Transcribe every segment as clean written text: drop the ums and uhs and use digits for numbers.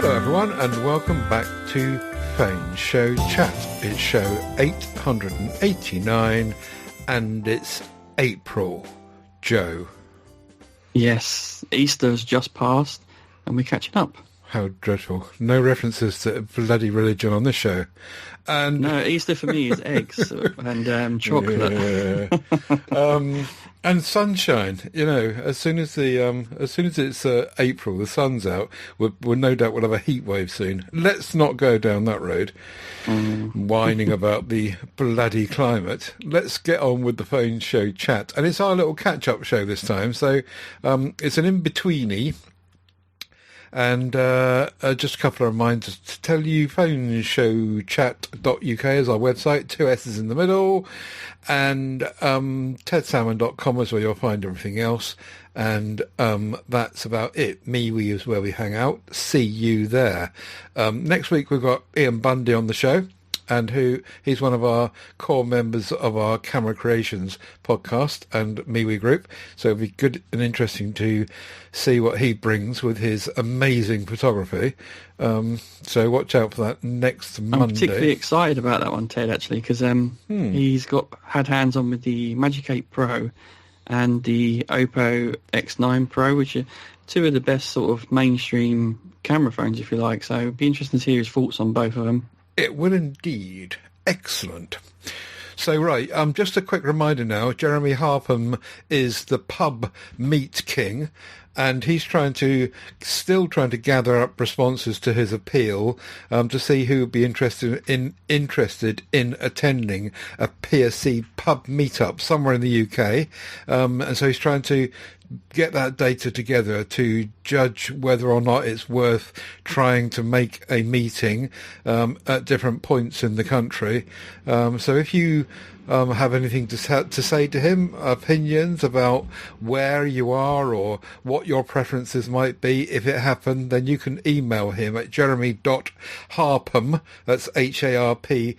Hello everyone and welcome back to Phone Show Chat. It's show 889 and it's April. Joe. Yes, Easter's just passed and we're catching up. How dreadful. No references to bloody religion on this show. And no, Easter for me is eggs and chocolate. Yeah. And sunshine. You know, as soon as it's April, the sun's out. We'll no doubt we'll have a heat wave soon. Let's not go down that road, whining about the bloody climate. Let's get on with the Phone Show Chat, and it's our little catch-up show this time. So it's an in-betweenie. And just a couple of reminders to tell you, phoneShowChat.uk is our website, 2 S's in the middle, and tedsalmon.com is where you'll find everything else, and that's about it. MeWe is where we hang out. See you there. Next week we've got Ian Bundy on the show, and he's one of our core members of our Camera Creations podcast and MeWe group. So it'll be good and interesting to see what he brings with his amazing photography. So watch out for that next Monday. I'm particularly excited about that one, Ted, actually, because he's had hands on with the Magic 8 Pro and the Oppo X9 Pro, which are two of the best sort of mainstream camera phones, if you like. So it'd be interesting to hear his thoughts on both of them. It will indeed. Excellent. So, right, just a quick reminder now, Jeremy Harpham is the pub meat king, and he's still trying to gather up responses to his appeal to see who would be interested in attending a PSC pub meetup somewhere in the UK. And so he's trying to get that data together to judge whether or not it's worth trying to make a meeting at different points in the country. So if you have anything to say to him, opinions about where you are or what your preferences might be if it happened, then you can email him at jeremy.harpham, that's HARPHAM,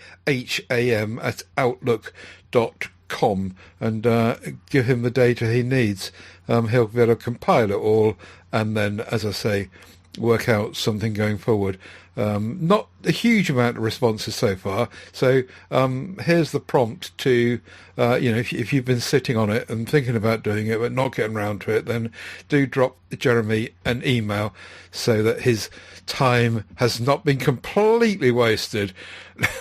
at outlook.com, and give him the data he needs. He'll be able to compile it all and then, as I say, work out something going forward. Not a huge amount of responses so far. So here's the prompt to, if you've been sitting on it and thinking about doing it but not getting around to it, then do drop Jeremy an email so that his time has not been completely wasted.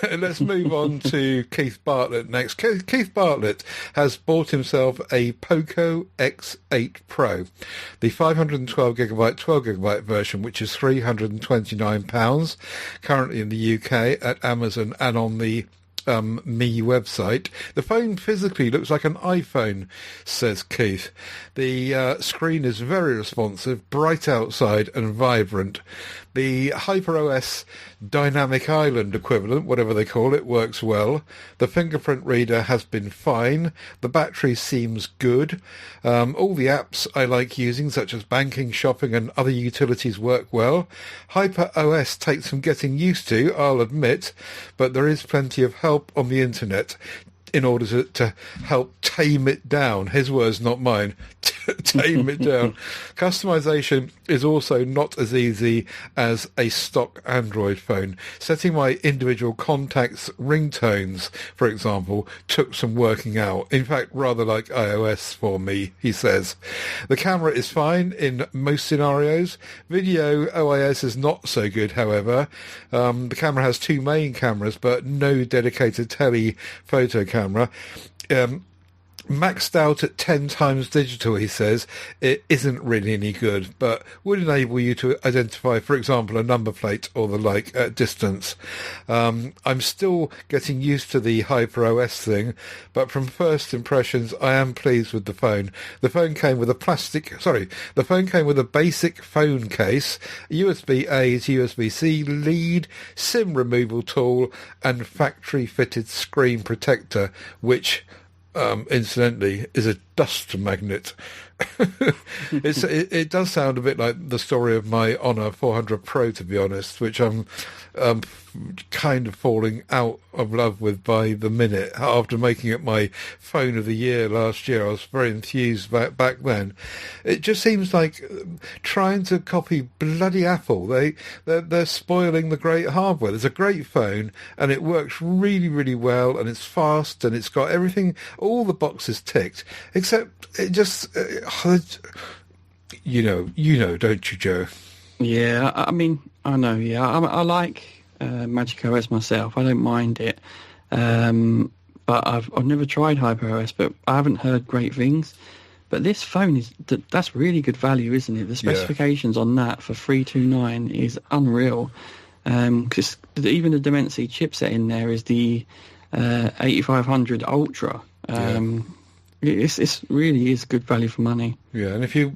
Let's move on to Keith Bartlett next. Keith Bartlett has bought himself a Poco X8 Pro, the 512GB, 12GB version, which is £329, currently in the UK at Amazon and on the Me website. The phone physically looks like an iPhone, says Keith. The screen is very responsive, bright outside and vibrant. The HyperOS Dynamic Island equivalent, whatever they call it, works well. The fingerprint reader has been fine. The battery seems good. All the apps I like using, such as banking, shopping and other utilities, work well. HyperOS takes some getting used to, I'll admit, but there is plenty of help on the internet in order to help tame it down. His words, not mine. Tame it down. Customization is also not as easy as a stock Android phone. Setting my individual contacts' ringtones, for example, took some working out. In fact, rather like iOS for me, he says. The camera is fine in most scenarios. Video OIS is not so good, however. The camera has two main cameras, but no dedicated telephoto camera. Maxed out at 10 times digital, he says. It isn't really any good, but would enable you to identify, for example, a number plate or the like at distance. I'm still getting used to the HyperOS thing, but from first impressions, I am pleased with the phone. The phone came with a basic phone case, USB-A to USB-C lead, SIM removal tool, and factory-fitted screen protector, which incidentally, is a dust magnet. It does sound a bit like the story of my Honor 400 Pro, to be honest, which I'm kind of falling out of love with by the minute. After making it my phone of the year last year, I was very enthused back then. It just seems like trying to copy bloody Apple. They're spoiling the great hardware. It's a great phone, and it works really, really well, and it's fast, and it's got everything, all the boxes ticked, except it just, you know, don't you, Joe? Yeah, I mean, I know. Yeah, I like Magic OS myself. I don't mind it, but I've never tried HyperOS, but I haven't heard great things. But this phone that's really good value, isn't it? The specifications on that for 329 is unreal. Because even the Dimensity chipset in there is the 8500 Ultra. It's really is good value for money. Yeah, and if you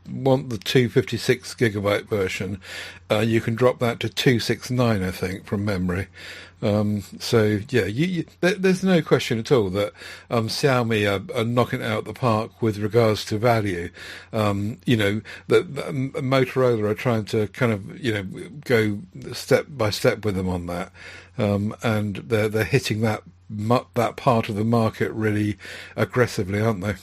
want the 256 gigabyte version, you can drop that to 269, I think, from memory. So yeah, there's no question at all that Xiaomi are knocking it out the park with regards to value. You know, that Motorola are trying to kind of go step by step with them on that, and they're hitting that part of the market really aggressively, aren't they?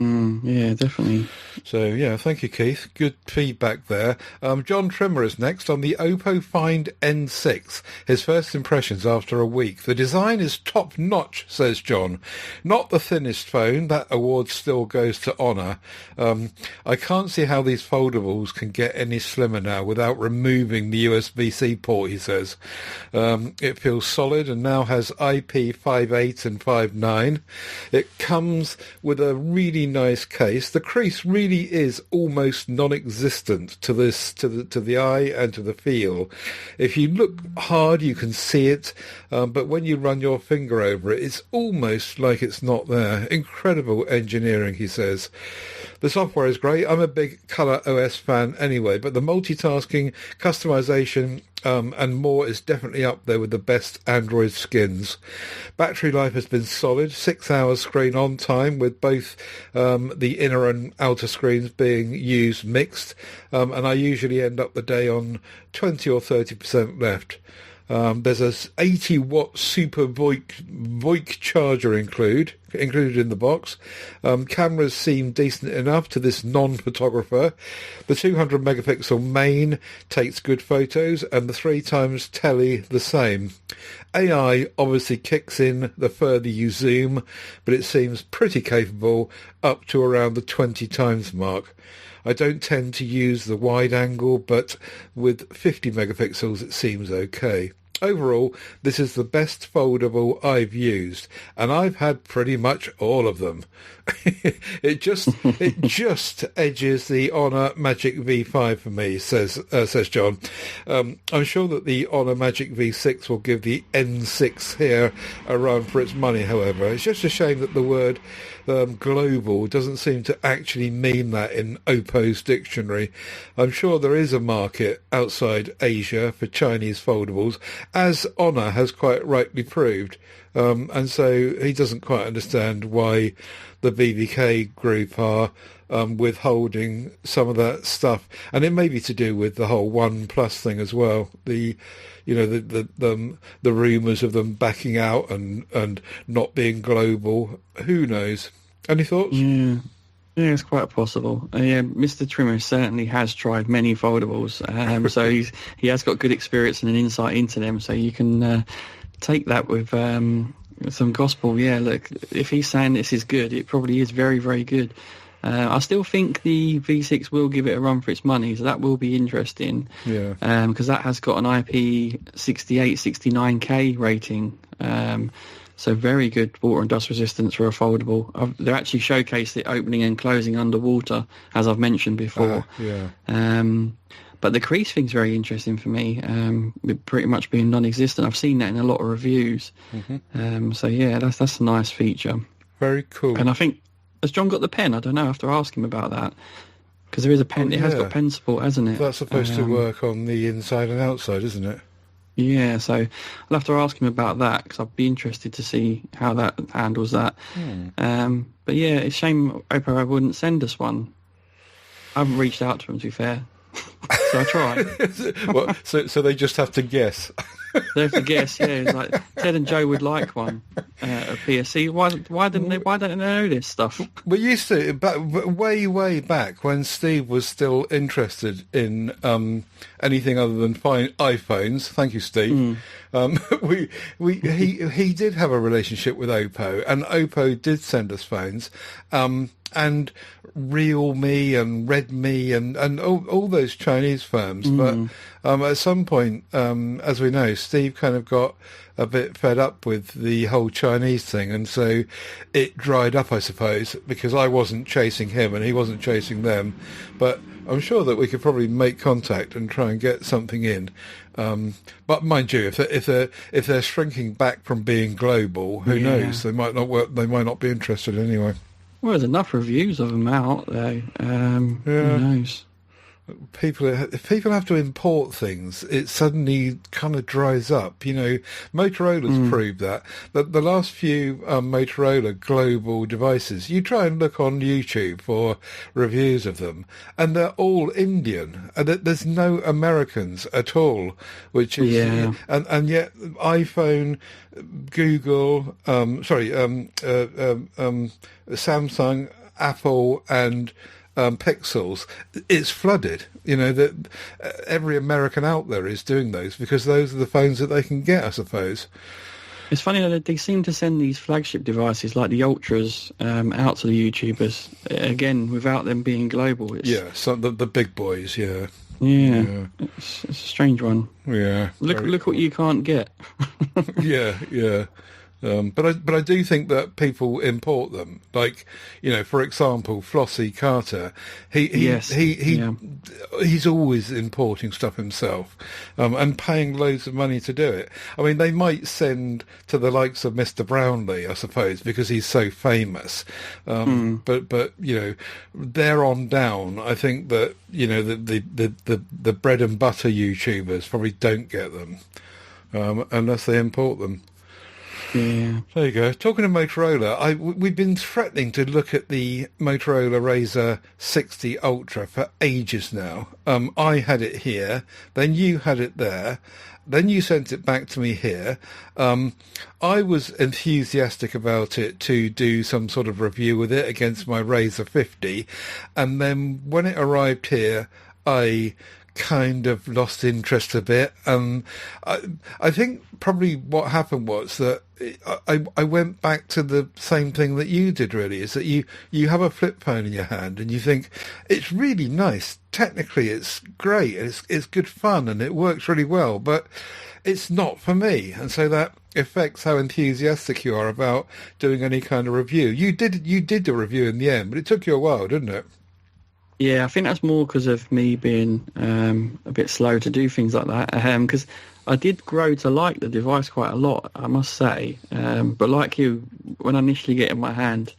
Yeah, definitely. So, yeah, thank you, Keith. Good feedback there. John Trimmer is next on the Oppo Find N6. His first impressions after a week. The design is top-notch, says John. Not the thinnest phone. That award still goes to Honor. I can't see how these foldables can get any slimmer now without removing the USB-C port, he says. It feels solid and now has IP58 and 59. It comes with a really nice case. The crease really is almost non-existent to the eye and to the feel. If you look hard, you can see it, but when you run your finger over it, it's almost like it's not there. Incredible engineering, he says. The software is great. I'm a big Color OS fan anyway, but the multitasking, customization, and more is definitely up there with the best Android skins. Battery life has been solid, 6 hours screen on time with both the inner and outer screens being used mixed, and I usually end up the day on 20 or 30% left. There's a 80-watt super VoIP charger included in the box. Cameras seem decent enough to this non-photographer. The 200 megapixel main takes good photos, and the 3x tele the same. AI obviously kicks in the further you zoom, but it seems pretty capable up to around the 20 times mark. I don't tend to use the wide angle, but with 50 megapixels it seems okay. Overall, this is the best foldable I've used, and I've had pretty much all of them. It just edges the Honor Magic V5 for me, says John. I'm sure that the Honor Magic V6 will give the N6 here a run for its money, however. It's just a shame that the word global doesn't seem to actually mean that in Oppo's dictionary. I'm sure there is a market outside Asia for Chinese foldables, as Honor has quite rightly proved. And so he doesn't quite understand why the BBK group are withholding some of that stuff, and it may be to do with the whole OnePlus thing as well. The rumours of them backing out and not being global. Who knows? Any thoughts? Yeah, it's quite possible. Yeah, Mr. Trimmer certainly has tried many foldables, so he has got good experience and an insight into them. So you can take that with some gospel. Yeah, look, if he's saying this is good, it probably is very, very good. I still think the V6 will give it a run for its money, so that will be interesting. Yeah. Because that has got an IP68, 69K rating. So very good water and dust resistance for a foldable. They're actually showcased it opening and closing underwater, as I've mentioned before. But the crease thing's very interesting for me, with pretty much being non-existent. I've seen that in a lot of reviews. Mm-hmm. So yeah, that's a nice feature. Very cool. And I think, has John got the pen? I don't know. I have to ask him about that. Because there is a pen. It has got pen support, hasn't it? That's supposed to work on the inside and outside, isn't it? Yeah, so I'll have to ask him about that because I'd be interested to see how that handles that. But yeah, it's a shame Oppo wouldn't send us one. I haven't reached out to him, to be fair. So I try. Well, so they just have to guess. They have to guess, yeah. It's like Ted and Joe would like one, a PSC. Why don't they know this stuff? We used to, way back when Steve was still interested in anything other than iPhones. Thank you, Steve. He did have a relationship with Oppo, and Oppo did send us phones. And Realme and Redmi and all those Chinese firms. But at some point, as we know, Steve kind of got a bit fed up with the whole Chinese thing, and so it dried up, I suppose, because I wasn't chasing him and he wasn't chasing them. But I'm sure that we could probably make contact and try and get something in. But mind you, if they're shrinking back from being global, who knows? They might not work. They might not be interested anyway. Well, there's enough reviews of them out there. Who knows? If people have to import things, it suddenly kind of dries up. You know, Motorola's proved that. The last few Motorola global devices, you try and look on YouTube for reviews of them, and they're all Indian. And there's no Americans at all, which is and yet iPhone, Google, Samsung, Apple, and Pixels, it's flooded. You know that every American out there is doing those because those are the phones that they can get, I suppose. It's funny that they seem to send these flagship devices like the Ultras out to the YouTubers again without them being global. So the big boys, Yeah. It's a strange one. Yeah. Look what you can't get. Yeah. But I do think that people import them. Like, you know, for example, Flossie Carter, he's always importing stuff himself, and paying loads of money to do it. I mean, they might send to the likes of Mr. Brownlee, I suppose, because he's so famous. But you know, there on down, I think that, you know, the bread and butter YouTubers probably don't get them unless they import them. Yeah. There you go. Talking of Motorola, we've been threatening to look at the Motorola Razr 60 Ultra for ages now. I had it here, then you had it there, then you sent it back to me here. I was enthusiastic about it to do some sort of review with it against my Razr 50, and then when it arrived here, I kind of lost interest a bit. I think probably what happened was that I went back to the same thing that you did, really, is that you have a flip phone in your hand and you think it's really nice. Technically, it's great. It's good fun and it works really well, but it's not for me. And so that affects how enthusiastic you are about doing any kind of review. You did a review in the end, but it took you a while, didn't it? Yeah, I think that's more because of me being a bit slow to do things like that. Because I did grow to like the device quite a lot, I must say. But like you, when I initially get it in my hand,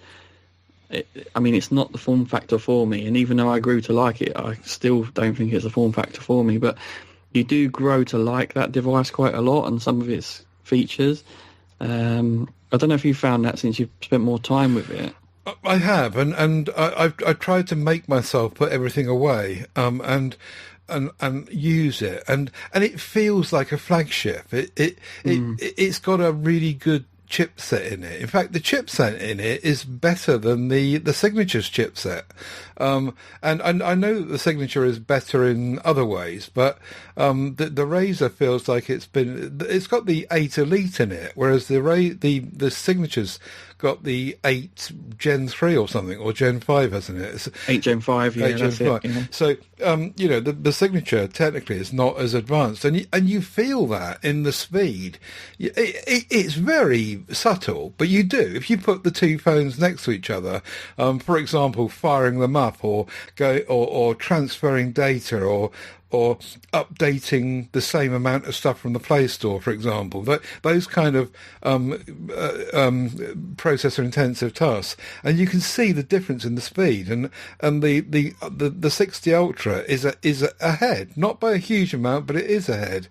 it's not the form factor for me. And even though I grew to like it, I still don't think it's a form factor for me. But you do grow to like that device quite a lot and some of its features. I don't know if you found that since you've spent more time with it. I have, and I've tried to make myself put everything away, and use it, and it feels like a flagship. It's got a really good chipset in it. In fact, the chipset in it is better than the Signature's chipset. And I know that the Signature is better in other ways, but the Razr feels like it's got the 8 Elite in it, whereas the Signature's got the 8 Gen 3 or something, or Gen 5, hasn't it? It's 8 Gen 5, yeah, that's it. Yeah. So, you know, the Signature technically is not as advanced, and you feel that in the speed. It's very subtle, but you do. If you put the two phones next to each other, for example, firing them up or transferring data or or updating the same amount of stuff from the Play Store, for example. Those kind of processor-intensive tasks, and you can see the difference in the speed. And the 60 Ultra is ahead, not by a huge amount, but it is ahead.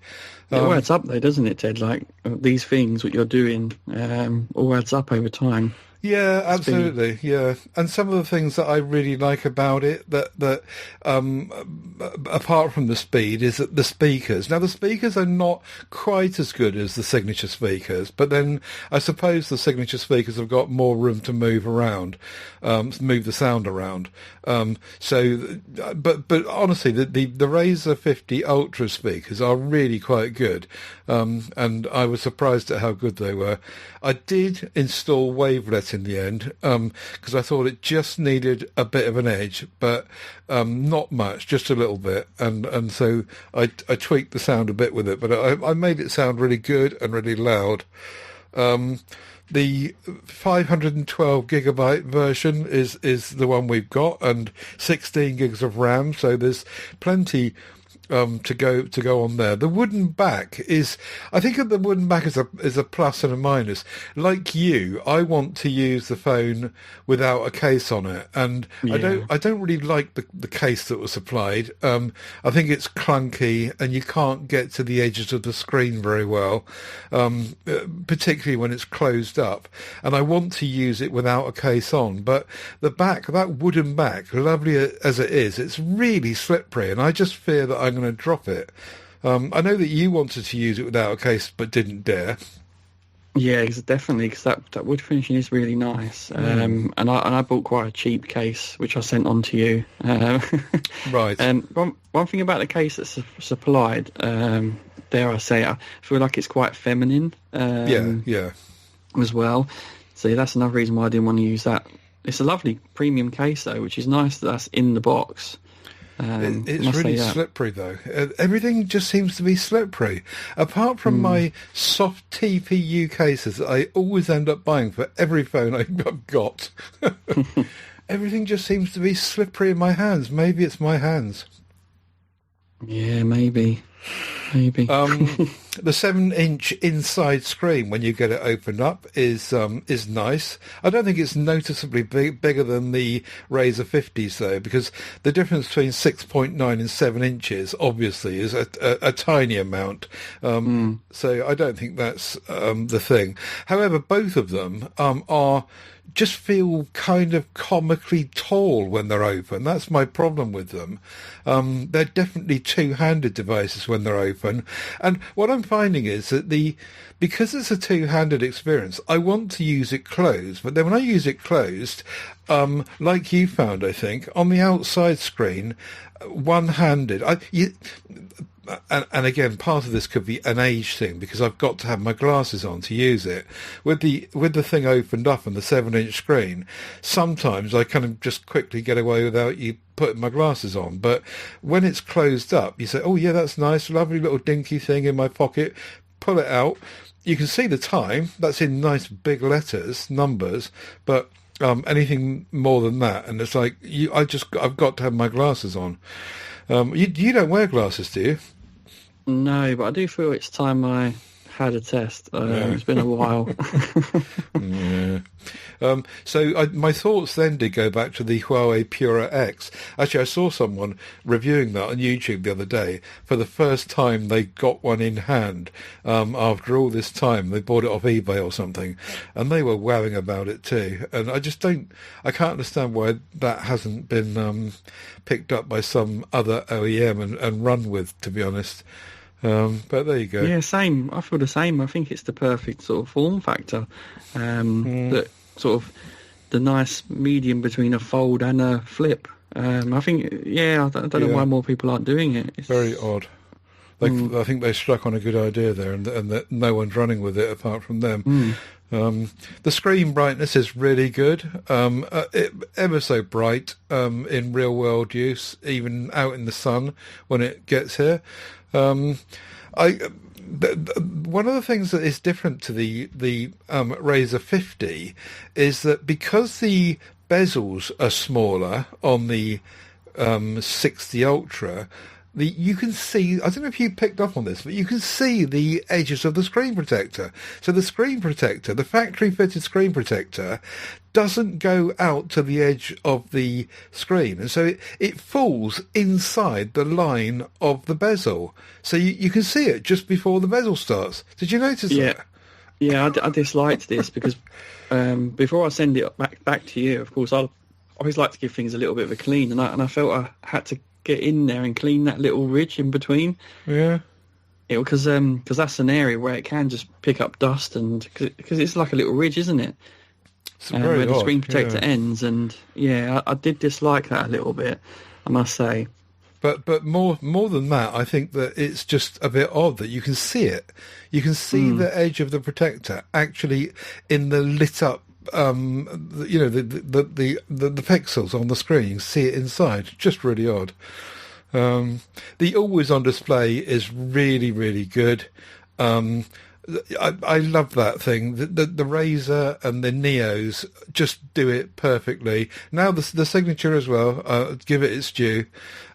It all adds up, though, doesn't it, Ted? Like these things, what you're doing, all adds up over time. Yeah, absolutely. Yeah, and some of the things that I really like about it, that apart from the speed, is that the speakers. Now, the speakers are not quite as good as the signature speakers, but then I suppose the signature speakers have got more room to move around, move the sound around. But honestly, the Razer 50 Ultra speakers are really quite good, and I was surprised at how good they were. I did install Wavelet in the end, because I thought it just needed a bit of an edge, but not much, just a little bit, and so I tweaked the sound a bit with it, but I made it sound really good and really loud. The 512 gigabyte version is the one we've got, and 16 gigs of RAM, so there's plenty to go on there. The wooden back is, I think the wooden back is a plus and a minus. Like you, I want to use the phone without a case on it, and yeah. I don't really like the case that was supplied. I think it's clunky, and you can't get to the edges of the screen very well, particularly when it's closed up. And I want to use it without a case on. But the back, that wooden back, lovely as it is, it's really slippery, and I just fear that I'm going to drop it. I know that you wanted to use it without a case but didn't dare. Yeah, definitely, because that wood finishing is really nice. And I bought quite a cheap case, which I sent on to you. Right. And one thing about the case that's supplied, dare I say, I feel like it's quite feminine. Yeah. As well. So that's another reason why I didn't want to use that. It's a lovely premium case, though, which is nice that that's in the box. It's really slippery, though. Everything just seems to be slippery. Apart from my soft TPU cases that I always end up buying for every phone I've got. Everything just seems to be slippery in my hands. Maybe it's my hands. Yeah, maybe. The 7-inch inside screen, when you get it opened up, is nice. I don't think it's noticeably bigger than the Razer 50s, though, because the difference between 6.9 and 7 inches, obviously, is a tiny amount. So I don't think that's the thing. However, both of them just feel kind of comically tall when they're open. That's my problem with them. They're definitely two-handed devices when they're open. And what I'm finding is that because it's a two-handed experience, I want to use it closed. But then when I use it closed, like you found, I think, on the outside screen, one-handed. And again, part of this could be an age thing, because I've got to have my glasses on to use it. With the thing opened up on the 7-inch screen, sometimes I kind of just quickly get away without you putting my glasses on. But when it's closed up, you say, oh yeah, that's nice, lovely little dinky thing in my pocket. Pull it out. You can see the time. That's in nice big letters, numbers, but anything more than that, and it's like I've got to have my glasses on. You don't wear glasses, do you? No, but I do feel it's time I had a test. It's been a while. Yeah. So my thoughts then did go back to the Huawei Pura X. Actually, I saw someone reviewing that on YouTube the other day. For the first time, they got one in hand after all this time. They bought it off eBay or something, and they were wowing about it too. And I can't understand why that hasn't been picked up by some other OEM and run with, to be honest. But there you go. Yeah, same. I feel the same. I think it's the perfect sort of form factor. That sort of the nice medium between a fold and a flip. I think, I don't know why more people aren't doing it. It's very odd. I think they struck on a good idea there, and that no one's running with it apart from them. The screen brightness is really good, ever so bright in real world use, even out in the sun when it gets here. One of the things that is different to the Razer 50 is that because the bezels are smaller on the 60 Ultra, you can see, I don't know if you picked up on this, but you can see the edges of the screen protector. So the screen protector, the factory fitted screen protector, doesn't go out to the edge of the screen. And so it falls inside the line of the bezel. So you can see it just before the bezel starts. Did you notice that? Yeah, I disliked this because before I send it back to you, of course, I always like to give things a little bit of a clean, and I felt I had to get in there and clean that little ridge in between. Yeah. Because that's an area where it can just pick up dust, and because it's like a little ridge, isn't it? Where the screen protector ends, and I did dislike that a little bit, I must say. But more than that, I think that it's just a bit odd that you can see it. You can see the edge of the protector actually in the lit up, the pixels on the screen. You can see it inside. Just really odd. The always on display is really, really good. I love that thing. The Razor and the Neos just do it perfectly. Now the signature as well. Give it its due.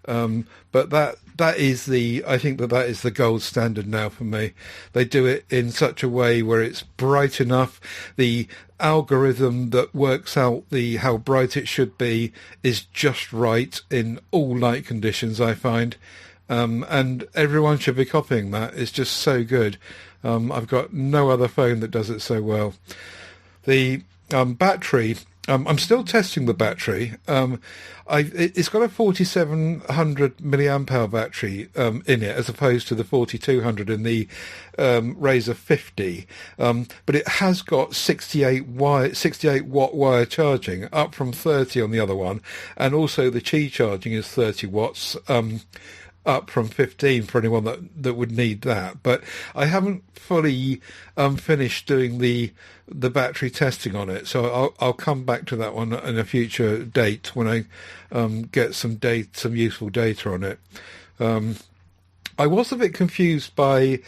But that is I think that is the gold standard now for me. They do it in such a way where it's bright enough. The algorithm that works out how bright it should be is just right in all light conditions, I find. And everyone should be copying that. It's just so good. I've got no other phone that does it so well. The battery, I'm still testing the battery. It's got a 4700 milliamp hour battery in it, as opposed to the 4200 in the Razor 50. But it has got 68 watt wire charging, up from 30 on the other one, and also the Qi charging is 30 watts. Up from 15 for anyone that would need that. But I haven't fully finished doing the battery testing on it, so I'll come back to that one in a future date when I get some useful data on it. I was a bit confused by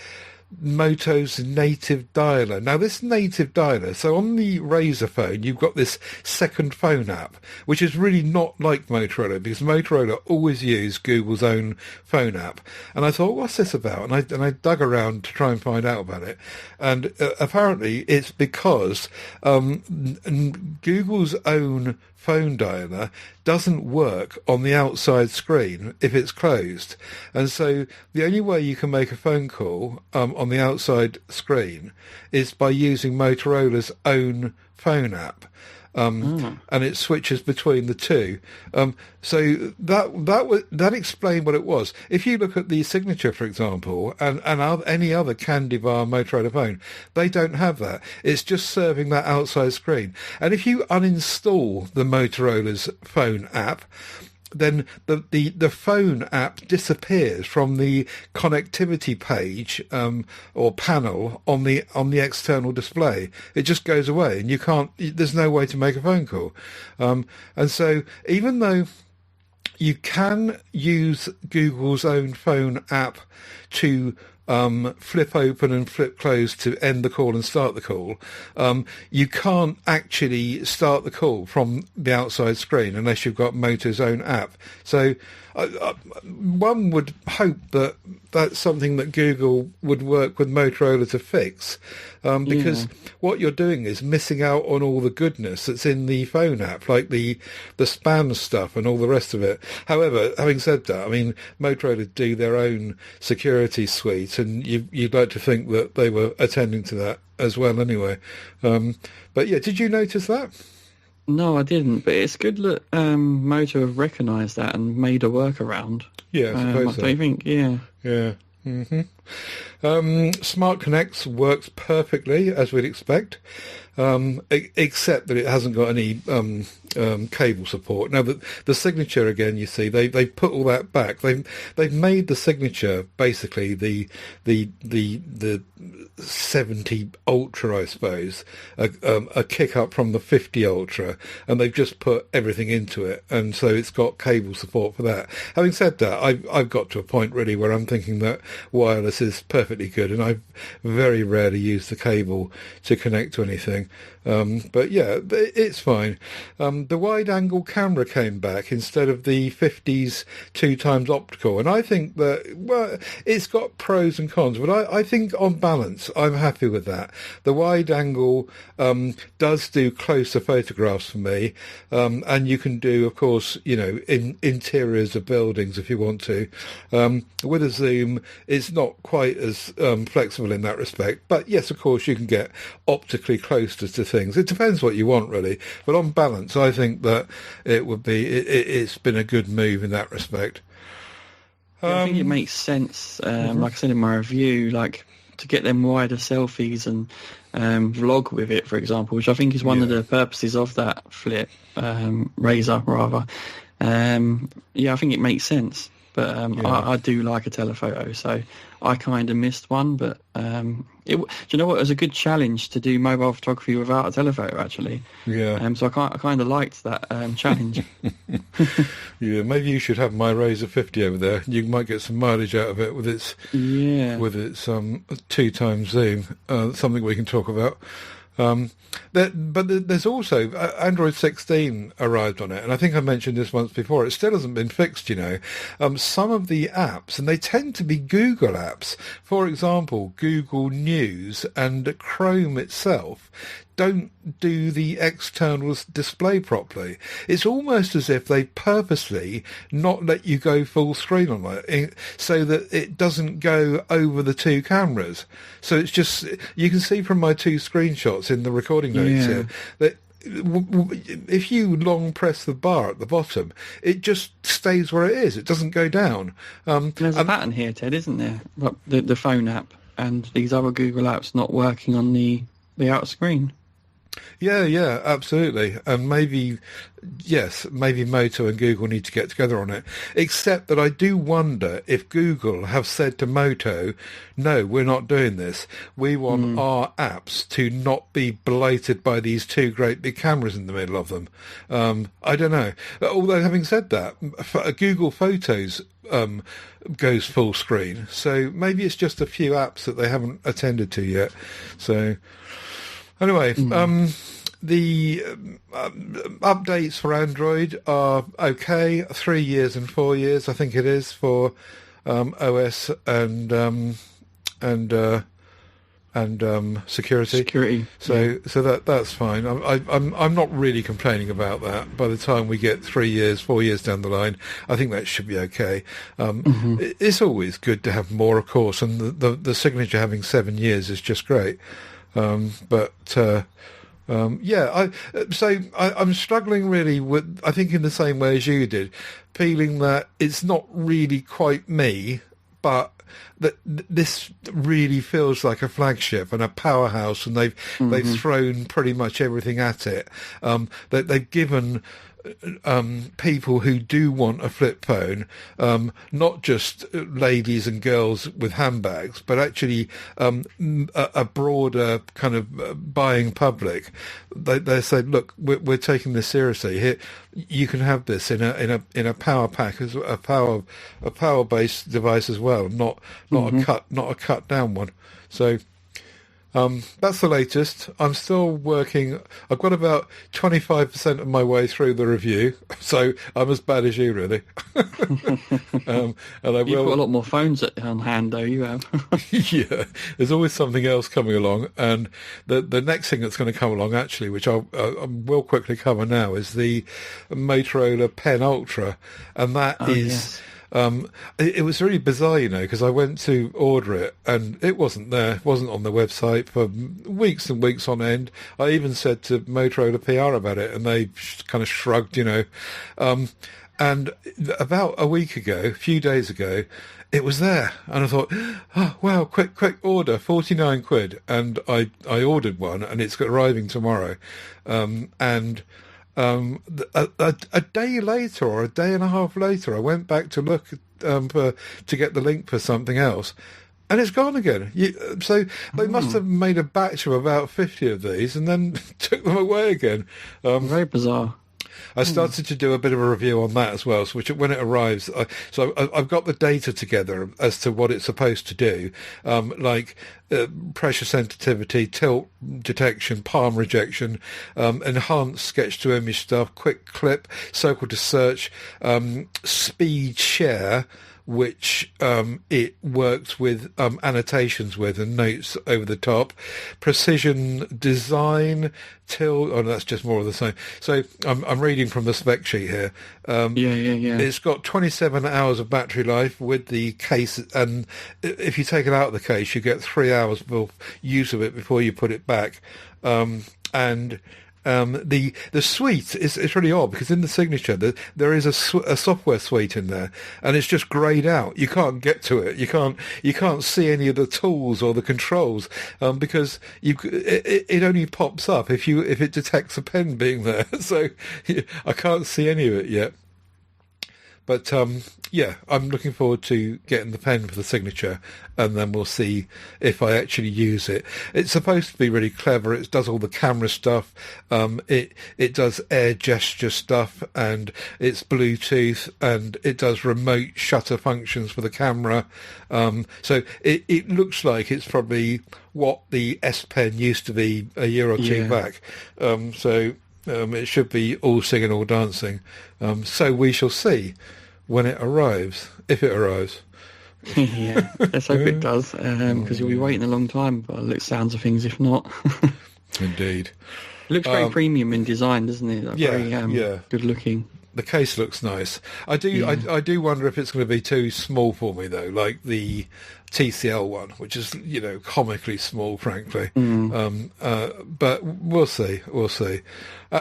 Moto's native dialer. Now, this native dialer, so on the Razr phone, you've got this second phone app, which is really not like Motorola, because Motorola always use Google's own phone app. And I thought, what's this about? And I dug around to try and find out about it. And apparently it's because Google's own phone dialer doesn't work on the outside screen if it's closed, and so the only way you can make a phone call on the outside screen is by using Motorola's own phone app. And it switches between the two. So that explained what it was. If you look at the signature, for example, and any other Candivar Motorola phone, they don't have that. It's just serving that outside screen. And if you uninstall the Motorola's phone app, then the phone app disappears from the connectivity page or panel on the external display. It just goes away, and you can't. There's no way to make a phone call. And so, even though you can use Google's own phone app to flip open and flip close to end the call and start the call, you can't actually start the call from the outside screen unless you've got Moto's own app. So one would hope that that's something that Google would work with Motorola to fix, because what you're doing is missing out on all the goodness that's in the phone app, like the spam stuff and all the rest of it. However, having said that, I mean, Motorola do their own security suite, and you'd like to think that they were attending to that as well anyway. But yeah, did you notice that? No, I didn't, but it's good that Moto have recognised that and made a workaround. Yeah, I suppose so. Don't you think? Yeah. Yeah. Smart Connects works perfectly, as we'd expect, except that it hasn't got any cable support. Now, the signature, again, you see, they put all that back. They've made the signature basically the 70 Ultra, I suppose, a kick up from the 50 Ultra, and they've just put everything into it, and so it's got cable support for that. Having said that, I've got to a point really where I'm thinking that wireless wireless is perfectly good, and I very rarely use the cable to connect to anything. But yeah, it's fine. The wide-angle camera came back instead of the 50s 2x optical, and I think that, well, it's got pros and cons, but I think on balance, I'm happy with that. The wide-angle does do closer photographs for me, and you can do, of course, in interiors of buildings if you want to. With a zoom, it's not quite as flexible in that respect, but yes, of course, you can get optically closer to things. It depends what you want, really, but on balance, I think that it's been a good move in that respect. I think it makes sense, like I said in my review, like to get them wider selfies and vlog with it, for example, which I think is one of the purposes of that flip razor, rather. I think it makes sense. But I do like a telephoto, so I kind of missed one. But do you know what? It was a good challenge to do mobile photography without a telephoto, actually. Yeah. So I kind of liked that challenge. Yeah, maybe you should have my Razor 50 over there. You might get some mileage out of it with its 2x zoom. Something we can talk about. But there's also Android 16 arrived on it, and I think I mentioned this once before. It still hasn't been fixed, some of the apps, and they tend to be Google apps. For example, Google News and Chrome itself don't do the external display properly. It's almost as if they purposely not let you go full screen on it, so that it doesn't go over the two cameras. So it's just, you can see from my two screenshots in the recording notes here that if you long press the bar at the bottom, it just stays where it is. It doesn't go down. There's a pattern here, Ted, isn't there? The phone app and these other Google apps not working on the outer screen. Yeah, absolutely. And maybe Moto and Google need to get together on it. Except that I do wonder if Google have said to Moto, no, we're not doing this. We want our apps to not be blighted by these two great big cameras in the middle of them. I don't know. Although having said that, Google Photos goes full screen. So maybe it's just a few apps that they haven't attended to yet. So... Anyway, the updates for Android are okay. 3 years and 4 years, I think it is, for OS and security. So that's fine. I'm not really complaining about that. By the time we get 3 years, 4 years down the line, I think that should be okay. It's always good to have more, of course, and the signature having 7 years is just great. I'm struggling really with, I think in the same way as you did, feeling that it's not really quite me, but that this really feels like a flagship and a powerhouse, and they've thrown pretty much everything at it. That they've given people who do want a flip phone, not just ladies and girls with handbags, but actually a broader kind of buying public. They say, look, we're taking this seriously. Here, you can have this in a power pack, as a power based device as well, not a cut down one. So. That's the latest. I'm still working. I've got about 25% of my way through the review, so I'm as bad as you, really. And You've got a lot more phones on hand, though, you have. Yeah, there's always something else coming along, and the next thing that's going to come along, actually, which I will quickly cover now, is the Motorola Pen Ultra, and that is... Yes. It was really bizarre, because I went to order it and it wasn't there. It wasn't on the website for weeks and weeks on end. I even said to Motorola PR about it, and they kind of shrugged, And about a few days ago, it was there, and I thought, oh, wow, quick order, 49 quid, and I ordered one, and it's arriving tomorrow, a day later or a day and a half later, I went back to look to get the link for something else, and it's gone again. So they must have made a batch of about 50 of these and then took them away again. Very bizarre. I started to do a bit of a review on that as well. So when it arrives, I've got the data together as to what it's supposed to do, like pressure sensitivity, tilt detection, palm rejection, enhanced sketch to image stuff, quick clip, circle to search, speed share, which it works with annotations with and notes over the top, precision design, tilt. Oh, no, that's just more of the same. So I'm reading from the spec sheet here. Yeah. It's got 27 hours of battery life with the case, and if you take it out of the case, you get 3 hours of use of it before you put it back. The suite is really odd because in the signature there is a software suite in there, and it's just greyed out. You can't get to it. You can't see any of the tools or the controls because it only pops up if it detects a pen being there. So I can't see any of it yet. But yeah, I'm looking forward to getting the pen for the signature, and then we'll see if I actually use it. It's supposed to be really clever. It does all the camera stuff. It does air gesture stuff, and it's Bluetooth, and it does remote shutter functions for the camera. So it looks like it's probably what the S Pen used to be a year or two back. It should be all singing, all dancing. So we shall see when it arrives, if it arrives. Yeah, let's hope it does, because you'll be waiting a long time by the sounds of things, if not. Indeed. It looks very premium in design, doesn't it? Like very good looking. The case looks nice. I do wonder if it's going to be too small for me though, like the TCL one, which is comically small, frankly. But we'll see.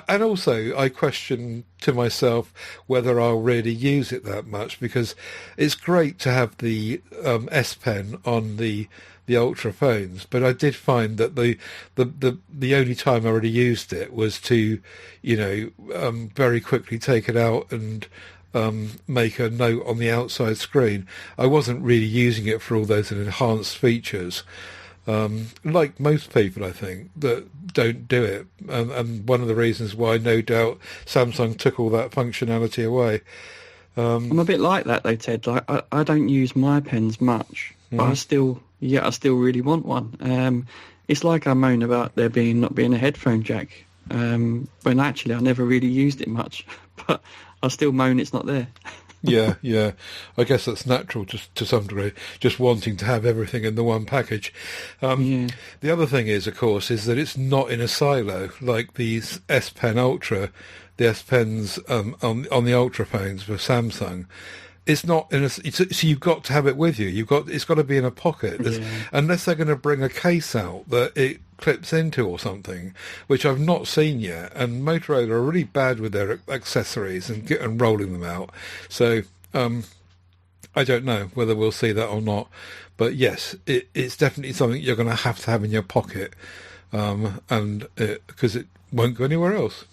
And also, I question to myself whether I'll really use it that much, because it's great to have the S Pen on the Ultra phones, but I did find that the only time I really used it was to, very quickly take it out and make a note on the outside screen. I wasn't really using it for all those enhanced features, like most people, I think, that don't do it. And one of the reasons why, no doubt, Samsung took all that functionality away. I'm a bit like that though, Ted. Like I don't use my pens much, but I still really want one. It's like I moan about there not being a headphone jack, when actually I never really used it much, but I still moan it's not there. Yeah. I guess that's natural to some degree, just wanting to have everything in the one package. The other thing is, of course, is that it's not in a silo like these S Pen Ultra, the S Pens on the Ultra phones for Samsung. It's not in so you've got to have it with you. It's got to be in a pocket. Unless they're going to bring a case out that it clips into or something, which I've not seen yet. And Motorola are really bad with their accessories and rolling them out. So I don't know whether we'll see that or not. But yes, it's definitely something you're going to have in your pocket, and because it won't go anywhere else.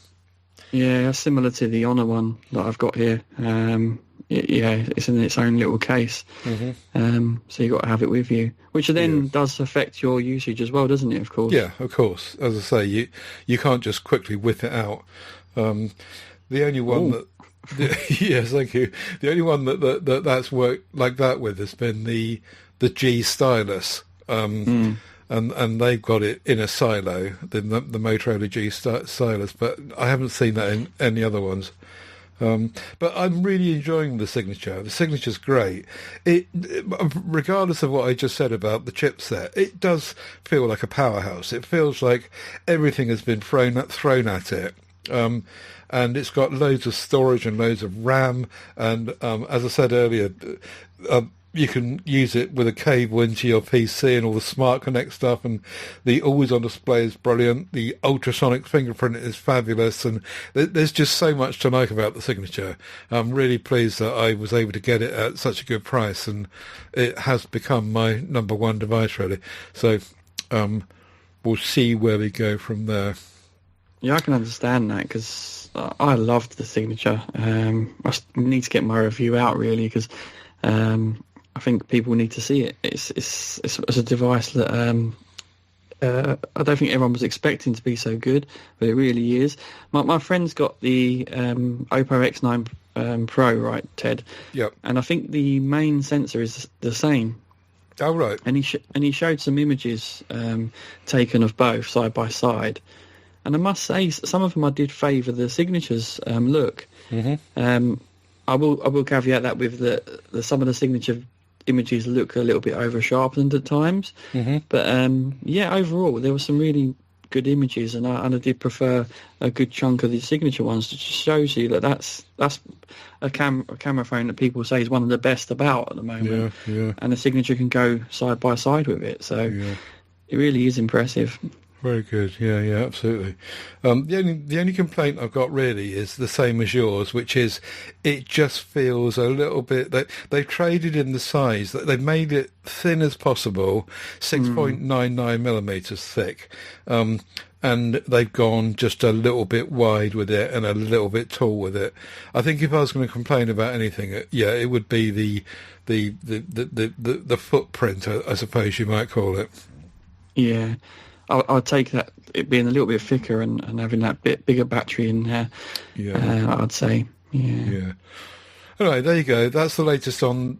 Yeah, similar to the Honor one that I've got here. It's in its own little case. So you've got to have it with you, which then does affect your usage as well, doesn't it, of course? Yeah, of course. As I say, you can't just quickly whip it out. The only one yes, thank you. The only one that's worked like that with has been the G stylus. And they've got it in a silo, the Motorola G stylus, but I haven't seen that in any other ones. But I'm really enjoying the signature. The signature's great. Regardless of what I just said about the chipset, it does feel like a powerhouse. It feels like everything has been thrown at it. And it's got loads of storage and loads of RAM. And as I said earlier, you can use it with a cable into your PC and all the Smart Connect stuff, and the always-on display is brilliant. The ultrasonic fingerprint is fabulous, and there's just so much to like about the signature. I'm really pleased that I was able to get it at such a good price, and it has become my number one device, really. So we'll see where we go from there. Yeah, I can understand that, because I loved the signature. I need to get my review out, really, because I think people need to see it. It's a device that I don't think everyone was expecting to be so good, but it really is. My friend's got the Oppo X9 Pro, right, Ted? Yep. And I think the main sensor is the same. Oh, right. And he showed some images taken of both side by side, and I must say some of them I did favour the signatures look. Mm-hmm. I will caveat that with the some of the signature images look a little bit over sharpened at times, but overall there were some really good images, and I did prefer a good chunk of the signature ones. It just shows you that that's a camera phone that people say is one of the best about at the moment, and the signature can go side by side with it, so it really is impressive. Very good. Yeah, absolutely. The only complaint I've got really is the same as yours, which is it just feels a little bit that they've traded in the size, that they've made it thin as possible, 6.99 millimeters thick, and they've gone just a little bit wide with it and a little bit tall with it. I think if I was going to complain about anything, it would be the footprint, I suppose you might call it. Yeah. I'll take that, it being a little bit thicker and having that bit bigger battery in there. I'd say. Yeah. Anyway, there you go. That's the latest on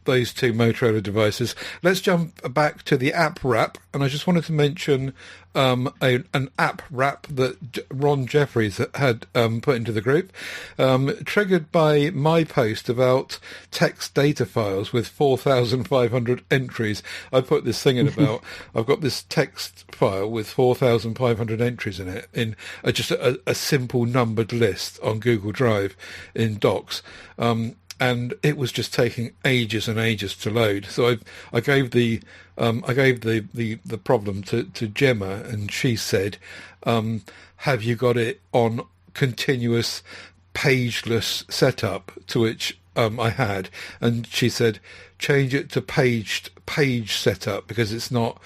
those two Motorola devices. Let's jump back to the app wrap, and I just wanted to mention an app wrap that Ron Jeffries had put into the group, triggered by my post about text data files with 4,500 entries. I put this thing in about, I've got this text file with 4,500 entries in it, in just a simple numbered list on Google Drive in Docs. And it was just taking ages and ages to load. So I gave the problem to Gemma, and she said, "Have you got it on continuous pageless setup?" To which I had, and she said, "Change it to page setup because it's not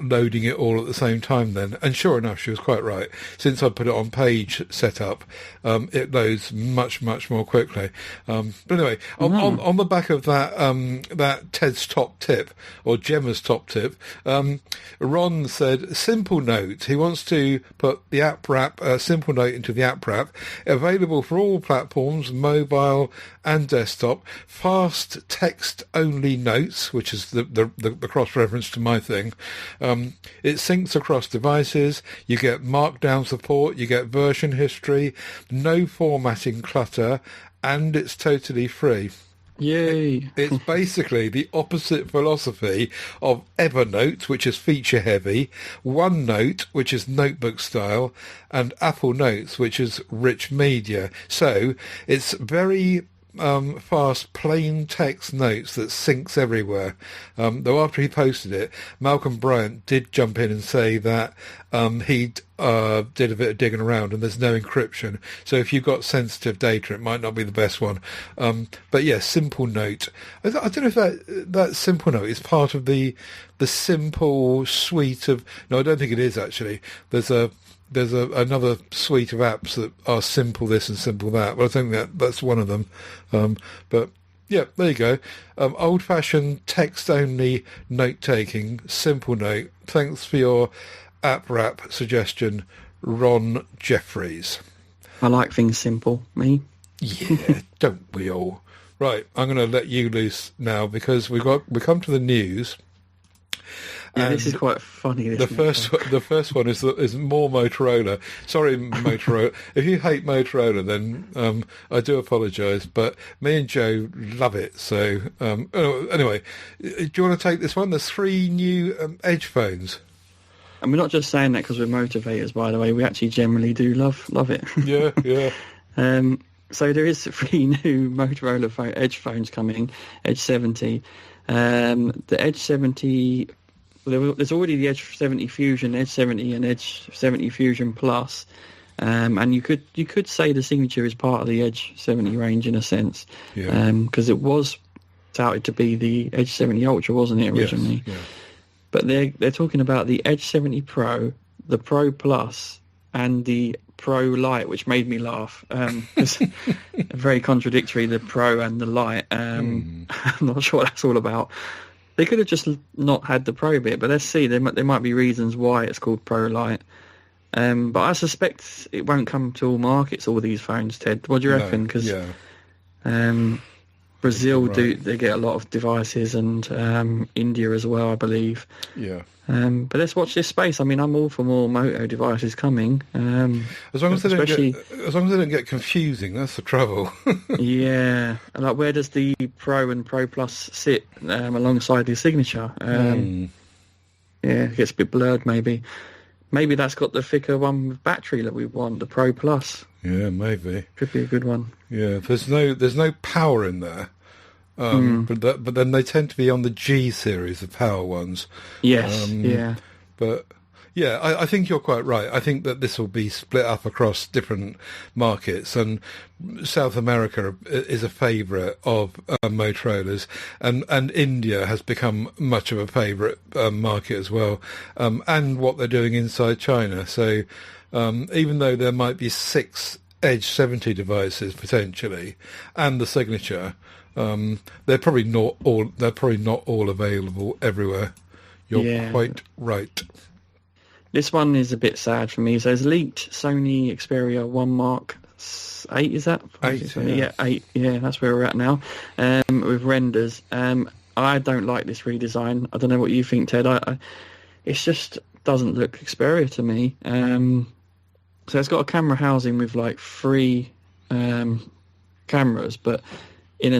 loading it all at the same time then." And sure enough, she was quite right. Since I put it on page setup, it loads much, much more quickly. But anyway, on the back of that Ted's top tip, or Gemma's top tip, Ron said, simple note. He wants to put the app wrap, simple note into the app wrap, available for all platforms, mobile and desktop, fast text-only notes, which is the cross-reference to my thing. It syncs across devices, you get markdown support, you get version history, no formatting clutter, and it's totally free. Yay. It's basically the opposite philosophy of Evernote, which is feature heavy, OneNote, which is notebook style, and Apple Notes, which is rich media. So it's very fast plain text notes that syncs everywhere. Though after he posted it, Malcolm Bryant did jump in and say that he did a bit of digging around and there's no encryption, so if you've got sensitive data it might not be the best one. But yeah, Simple Note, I don't know if that Simple Note is part of the simple suite of, no, I don't think it is actually. There's another suite of apps that are simple this and simple that, but I think that's one of them. But yeah, there you go. Old-fashioned text-only note-taking, Simple Note. Thanks for your app wrap suggestion, Ron Jeffries. I like things simple, me. Yeah, don't we all? Right, I'm going to let you loose now because we come to the news. Yeah, this is quite funny. The first one is more Motorola. Sorry, Motorola. If you hate Motorola, then I do apologise. But me and Joe love it. So anyway, do you want to take this one? There's 3 new Edge phones. And we're not just saying that because we're motivators, by the way. We actually generally do love it. Yeah. So there is 3 new Motorola Edge phones coming. Edge 70. The Edge 70. Well, there's already the Edge 70 Fusion, Edge 70, and Edge 70 Fusion Plus, and you could say the signature is part of the Edge 70 range in a sense, because it was touted to be the Edge 70 Ultra, wasn't it originally? Yes, yeah. But they're talking about the Edge 70 Pro, the Pro Plus, and the Pro Lite, which made me laugh. It's very contradictory, the Pro and the Lite. I'm not sure what that's all about. They could have just not had the Pro bit, but let's see. There might be reasons why it's called Pro Lite. But I suspect it won't come to all markets, all these phones, Ted. What do you reckon? Because Brazil they get a lot of devices, and India as well, I believe. Yeah. But let's watch this space. I mean, I'm all for more Moto devices coming. As long as they don't get confusing, that's the trouble. Yeah. And like, where does the Pro and Pro Plus sit alongside the Signature? Yeah, it gets a bit blurred maybe. Maybe that's got the thicker one with battery that we want, the Pro Plus. Yeah, maybe. Could be a good one. Yeah, there's no power in there. But then they tend to be on the G series of power ones. Yes, yeah. But yeah, I think you're quite right. I think that this will be split up across different markets, and South America is a favourite of Motorola's, and India has become much of a favourite market as well, and what they're doing inside China. So even though there might be 6 Edge 70 devices potentially, and the Signature, they're probably not all available everywhere. You're quite right. This one is a bit sad for me. So it's leaked Sony Xperia 1 Mark 8, is that? 8, yeah. 8. Yeah, that's where we're at now. With renders. I don't like this redesign. I don't know what you think, Ted. It just doesn't look Xperia to me. So it's got a camera housing with like 3 cameras, but in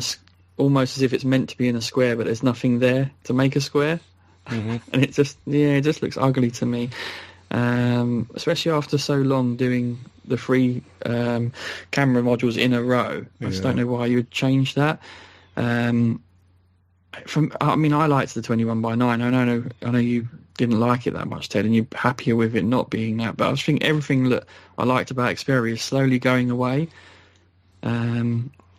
almost as if it's meant to be in a square, but there's nothing there to make a square. Mm-hmm. And it just looks ugly to me, especially after so long doing the 3 camera modules in a row. I just don't know why you would change that. I liked the 21x9. I know you didn't like it that much, Ted, and you're happier with it not being that. But I was thinking everything that I liked about Xperia is slowly going away.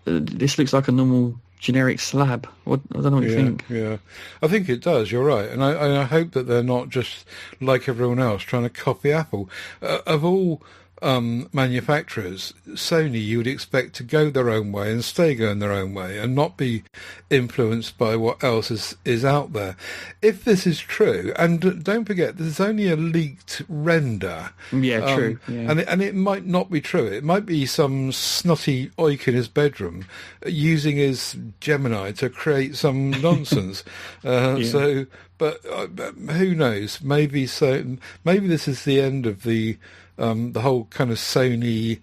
This looks like a normal generic slab. I don't know what you think. Yeah, I think it does. You're right, and I hope that they're not just like everyone else trying to copy Apple. Of all manufacturers, Sony you would expect to go their own way and stay going their own way and not be influenced by what else is out there. If this is true, and don't forget there's only a leaked render. Yeah, true. Yeah. And it might not be true. It might be some snotty oik in his bedroom using his Gemini to create some nonsense. So, but who knows? Maybe this is the end of the whole kind of Sony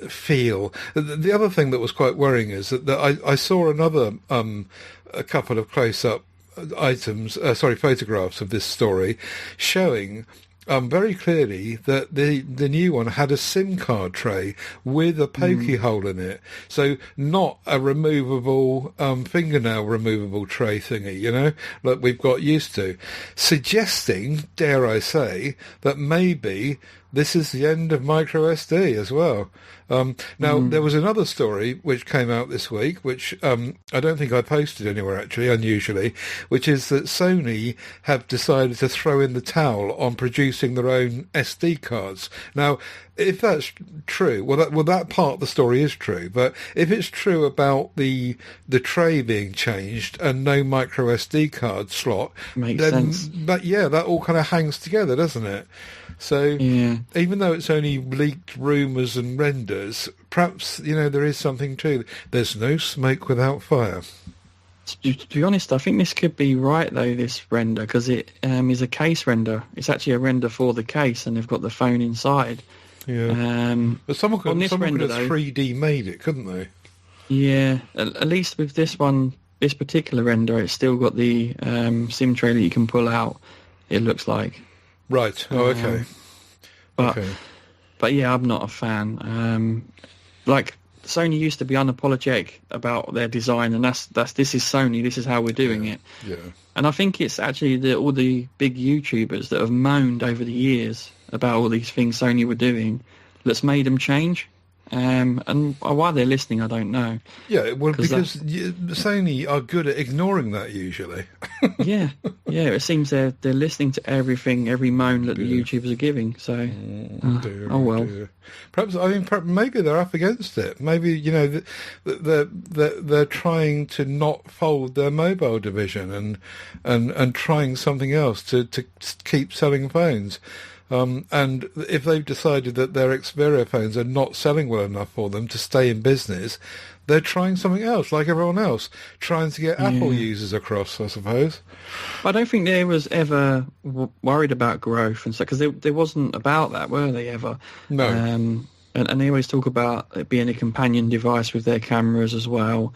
feel. The other thing that was quite worrying is that I saw another a couple of close-up photographs of this story showing very clearly that the new one had a SIM card tray with a pokey hole in it. So not a removable, fingernail removable tray thingy, like we've got used to. Suggesting, dare I say, that maybe this is the end of micro SD as well. Now, there was another story which came out this week, which I don't think I posted anywhere, actually, unusually, which is that Sony have decided to throw in the towel on producing their own SD cards. Now, if that's true, that part of the story is true, but if it's true about the tray being changed and no micro SD card slot, makes sense. That all kind of hangs together, doesn't it? So even though it's only leaked rumours and renders, perhaps, there is something to it. There's no smoke without fire. To be honest, I think this could be right, though, this render, because it is a case render. It's actually a render for the case, and they've got the phone inside. Yeah. But someone could have 3D made it, couldn't they? Yeah. At least with this one, this particular render, it's still got the SIM tray that you can pull out, it looks like. Right. Oh, okay. But yeah, I'm not a fan. Like Sony used to be unapologetic about their design, and this is Sony. This is how we're doing it. Yeah. And I think it's actually all the big YouTubers that have moaned over the years about all these things Sony were doing that's made them change. And why they're listening, I don't know. Yeah, well, because Sony are good at ignoring that usually. Yeah. It seems they're listening to everything, every moan that the YouTubers are giving. So, oh well. Dear. Perhaps maybe they're up against it. Maybe they're trying to not fold their mobile division and trying something else to keep selling phones. And if they've decided that their Xperia phones are not selling well enough for them to stay in business, they're trying something else, like everyone else, trying to get Apple users across, I suppose. I don't think they was ever worried about growth and stuff, because there wasn't about that, were they ever? No. And they always talk about it being a companion device with their cameras as well,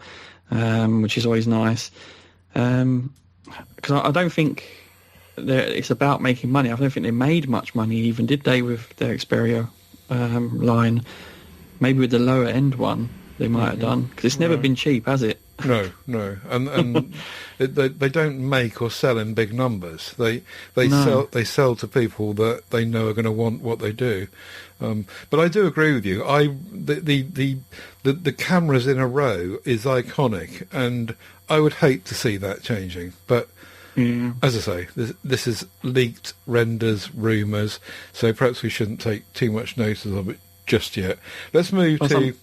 which is always nice. Because I don't think it's about making money. I don't think they made much money, even did they, with their Xperia line? Maybe with the lower end one they might have done, because it's never been cheap, has it? No, and they don't make or sell in big numbers. They sell to people that they know are going to want what they do. But I do agree with you. The cameras in a row is iconic, and I would hate to see that changing. But as I say, this is leaked renders, rumours, so perhaps we shouldn't take too much notice of it just yet. Let's move to...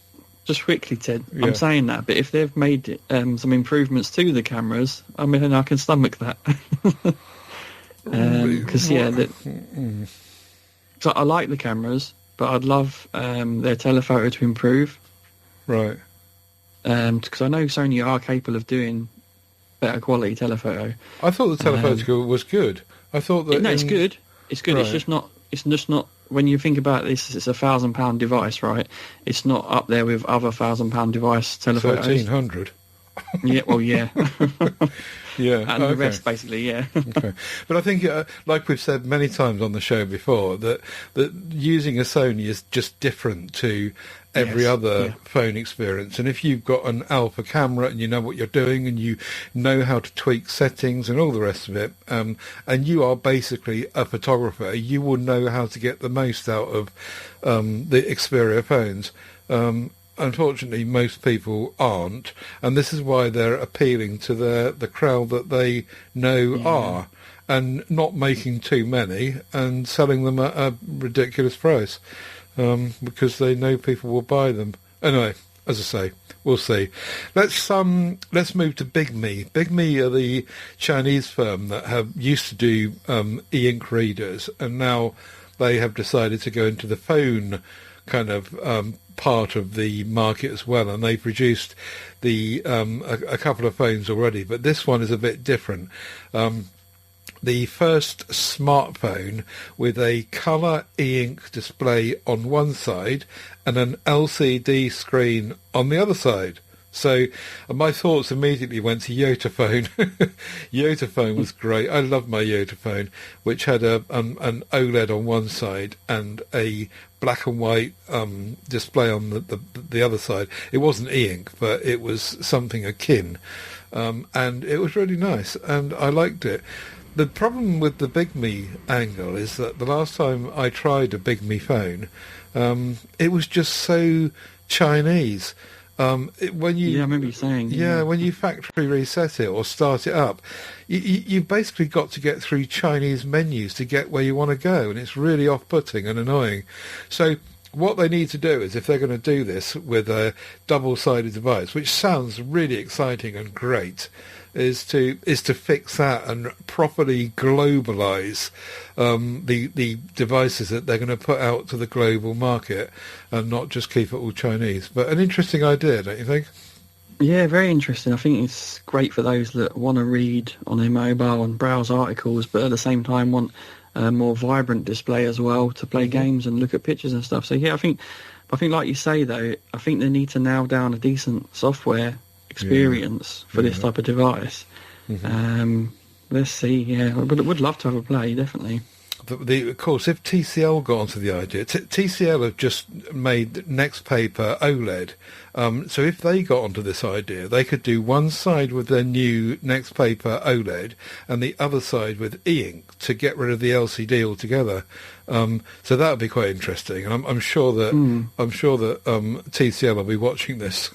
Just quickly, Ted, I'm saying that, but if they've made some improvements to the cameras, I mean, I can stomach that. Because, so I like the cameras, but I'd love their telephoto to improve. Right. Because I know Sony are capable of doing better quality telephoto. I thought the telephoto was good. I thought that... No, it's good. It's good. Right. It's just not... When you think about this, it's a £1,000 device, right? It's not up there with other £1,000 device telephotos. 1,300. Yeah, well, yeah. Yeah. And the rest, basically, yeah. Okay. But I think, like we've said many times on the show before, that using a Sony is just different to every other phone experience. And if you've got an alpha camera and you know what you're doing and you know how to tweak settings and all the rest of it, and you are basically a photographer, you will know how to get the most out of the Xperia phones. Unfortunately, most people aren't, and this is why they're appealing to the crowd that they know are, and not making too many and selling them at a ridiculous price, because they know people will buy them. Anyway, as I say, we'll see. Let's move to Big Me. Big Me are the Chinese firm that used to do e-ink readers, and now they have decided to go into the phone kind of part of the market as well, and they produced a couple of phones already, but this one is a bit different. The first smartphone with a colour e-ink display on one side and an LCD screen on the other side. So my thoughts immediately went to Yotaphone. Yotaphone was great. I love my Yotaphone, which had an OLED on one side and a black and white display on the other side. It wasn't e-ink, but it was something akin, and it was really nice, and I liked it. The problem with the Big Me angle is that the last time I tried a Big Me phone, it was just so Chinese. When you, I remember you saying. Yeah, when you factory reset it or start it up, you basically got to get through Chinese menus to get where you want to go, and it's really off-putting and annoying. So what they need to do is, if they're going to do this with a double-sided device, which sounds really exciting and great, is to fix that and properly globalize the devices that they're going to put out to the global market, and not just keep it all Chinese. But an interesting idea, don't you think? Yeah, very interesting. I think it's great for those that want to read on their mobile and browse articles, but at the same time want a more vibrant display as well to play games and look at pictures and stuff. So yeah, I think like you say though, I think they need to nail down a decent software experience for this type of device. Let's see. Yeah, but I would love to have a play, definitely. Of course, if TCL got onto the idea, TCL have just made Next Paper OLED. So if they got onto this idea, they could do one side with their new Next Paper OLED and the other side with e-ink to get rid of the LCD altogether. So that would be quite interesting, and I'm sure that TCL will be watching this.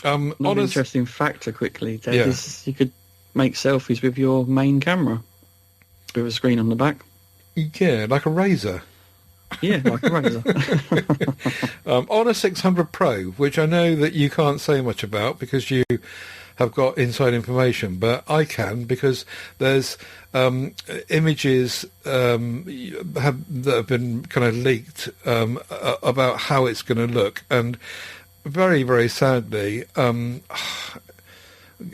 Another interesting factor quickly, Ted, Yeah. is you could make selfies with your main camera with a screen on the back. Yeah, like a Razr. Yeah, like a Razr. Honor 600 Pro, which I know that you can't say much about because you have got inside information, but I can, because there's images that have been kind of leaked about how it's going to look, and very, very sadly,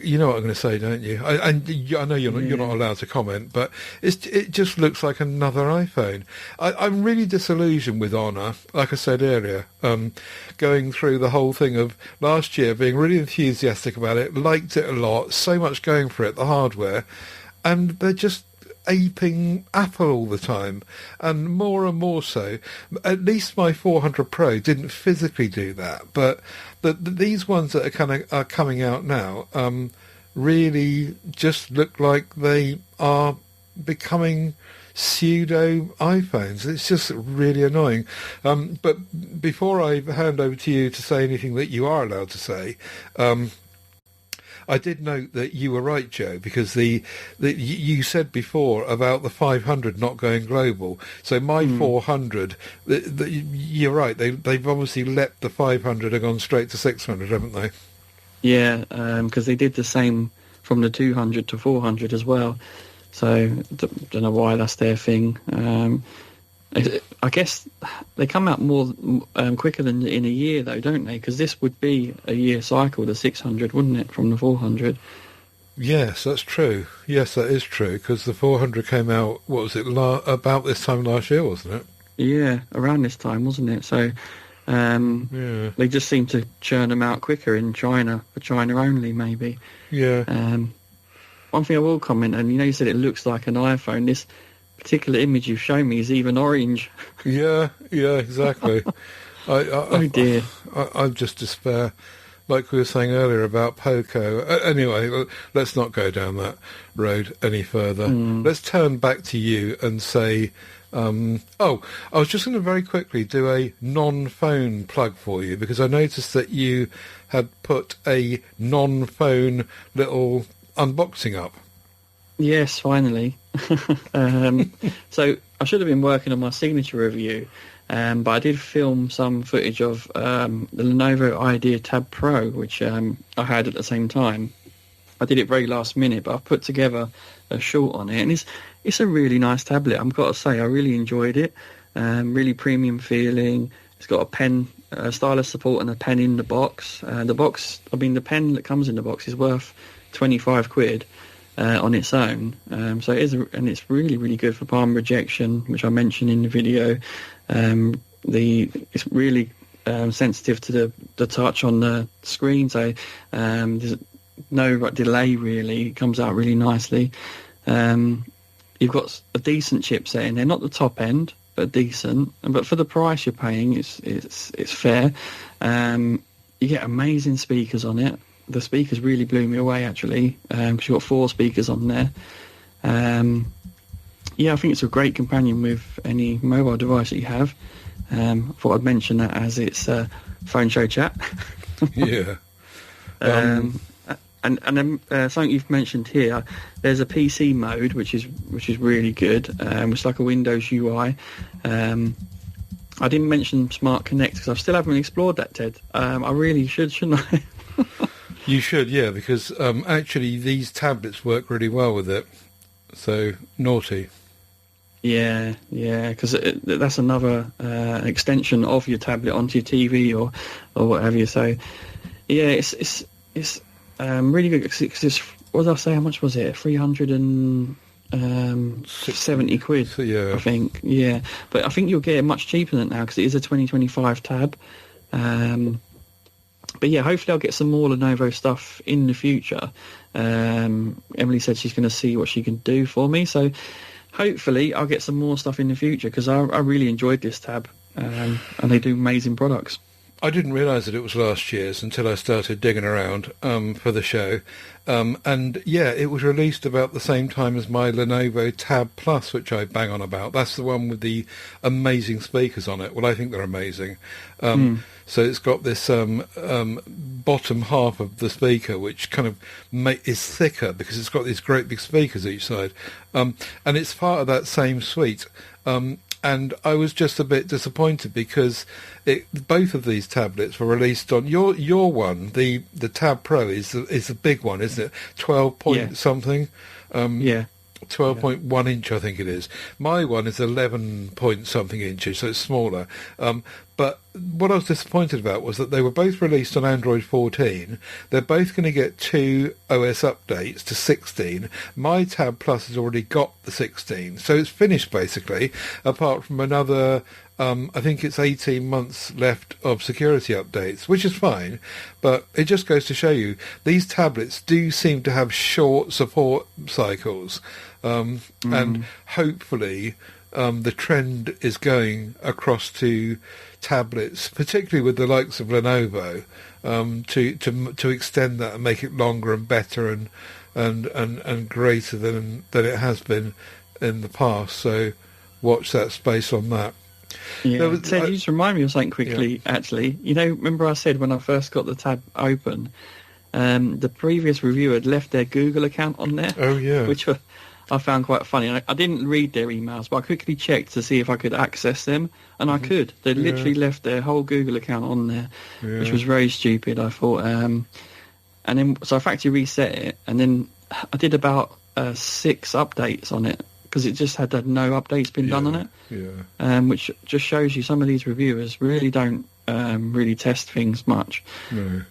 you know what I'm going to say, don't you? I know you're not allowed to comment, but it just looks like another iPhone. I'm really disillusioned with Honor, like I said earlier, going through the whole thing of last year, being really enthusiastic about it, liked it a lot, so much going for it, the hardware, and they're just aping Apple all the time, and more so. At least my 400 Pro didn't physically do that, but these ones that are coming out now really just look like they are becoming pseudo iPhones. It's just really annoying. But before I hand over to you to say anything that you are allowed to say, I did note that you were right, Joe, because you said before about the 500 not going global. So my 400, you're right. They've obviously leapt the 500 and gone straight to 600, haven't they? Yeah, because they did the same from the 200 to 400 as well. So don't know why that's their thing. I guess they come out more quicker than in a year, though, don't they? Because this would be a year cycle, the 600, wouldn't it, from the 400? Yes, that's true. Yes, that is true, because the 400 came out, what was it, about this time last year, wasn't it? Yeah, around this time, wasn't it? So they just seem to churn them out quicker in China, for China only, maybe. Yeah. One thing I will comment, and you said it looks like an iPhone, this particular image you've shown me is even orange. Yeah, exactly. Oh dear. I just despair, like we were saying earlier about Poco. Anyway, let's not go down that road any further. Let's turn back to you and say, I was just going to very quickly do a non-phone plug for you, because I noticed that you had put a non-phone little unboxing up. Yes, finally. So I should have been working on my signature review, but I did film some footage of the Lenovo Idea Tab Pro, which I had at the same time. I did it very last minute, but I've put together a short on it, and it's a really nice tablet. I've got to say, I really enjoyed it. Really premium feeling. It's got a pen, stylus support, and a pen in the box. The pen that comes in the box is worth 25 quid. On its own, so it is, and it's really, really good for palm rejection, which I mentioned in the video. It's really sensitive to the touch on the screen, so there's no delay really. It comes out really nicely. You've got a decent chipset in there, not the top end, but decent. But for the price you're paying, it's fair. You get amazing speakers on it. The speakers really blew me away, actually, because you've got 4 speakers on there. I think it's a great companion with any mobile device that you have. Thought I'd mention that as it's phone show chat. Yeah. And then something you've mentioned here, there's a PC mode, which is really good. It's like a Windows UI. I didn't mention Smart Connect because I still haven't explored that, Ted. I really should, shouldn't I? You should, yeah, because actually these tablets work really well with it. So, naughty. Yeah, because that's another extension of your tablet onto your TV or what have you. So, yeah, it's really good. Because what did I say? How much was it? 370 quid. So, yeah, I think. Yeah, but I think you'll get it much cheaper than that now because it is a 2025 tab. But yeah, hopefully I'll get some more Lenovo stuff in the future. Emily said she's going to see what she can do for me, so hopefully I'll get some more stuff in the future because I really enjoyed this tab, and they do amazing products. I didn't realise that it was last year's until I started digging around for the show. And yeah, it was released about the same time as my Lenovo Tab Plus, which I bang on about. That's the one with the amazing speakers on it. Well, I think they're amazing. So it's got this bottom half of the speaker, which kind of is thicker because it's got these great big speakers each side. And it's part of that same suite. And I was just a bit disappointed because both of these tablets were released on your one. The Tab Pro is the big one, isn't it? 12 point something. 12.1 inch, I think it is. My one is 11 point something inches, so it's smaller. But what I was disappointed about was that they were both released on Android 14. They're both going to get 2 OS updates to 16. My Tab Plus has already got the 16, so it's finished basically, apart from another, I think it's 18 months left of security updates, which is fine, but it just goes to show you these tablets do seem to have short support cycles, and hopefully the trend is going across to tablets, particularly with the likes of Lenovo, to extend that and make it longer and better and greater than it has been in the past. So watch that space on that. Yeah, Ted, you just remind me of something quickly, actually. You know, remember I said when I first got the tab open, the previous reviewer had left their Google account on there. Oh, yeah. Which I found quite funny. I didn't read their emails, but I quickly checked to see if I could access them, and I could. They literally left their whole Google account on there, which was very stupid, I thought. And then, so I factory reset it, and then I did about 6 updates on it, because it just had no updates been done on it. Yeah. Which just shows you some of these reviewers really don't really test things much. No.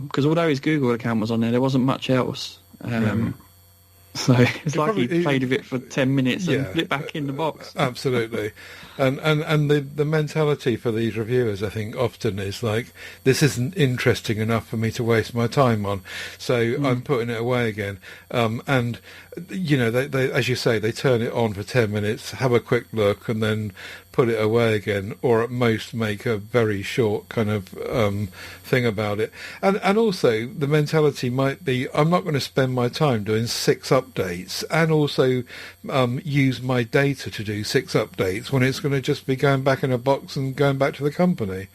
Because although his Google account was on there wasn't much else. So it's like he played with it for 10 minutes and put it back in the box. Absolutely. And the mentality for these reviewers, I think, often is like, this isn't interesting enough for me to waste my time on, so I'm putting it away again. And, you know, they as you say, they turn it on for 10 minutes, have a quick look, and then put it away again, or at most make a very short kind of thing about it. And also the mentality might be, I'm not going to spend my time doing 6 updates and also use my data to do 6 updates when it's going to just be going back in a box and going back to the company.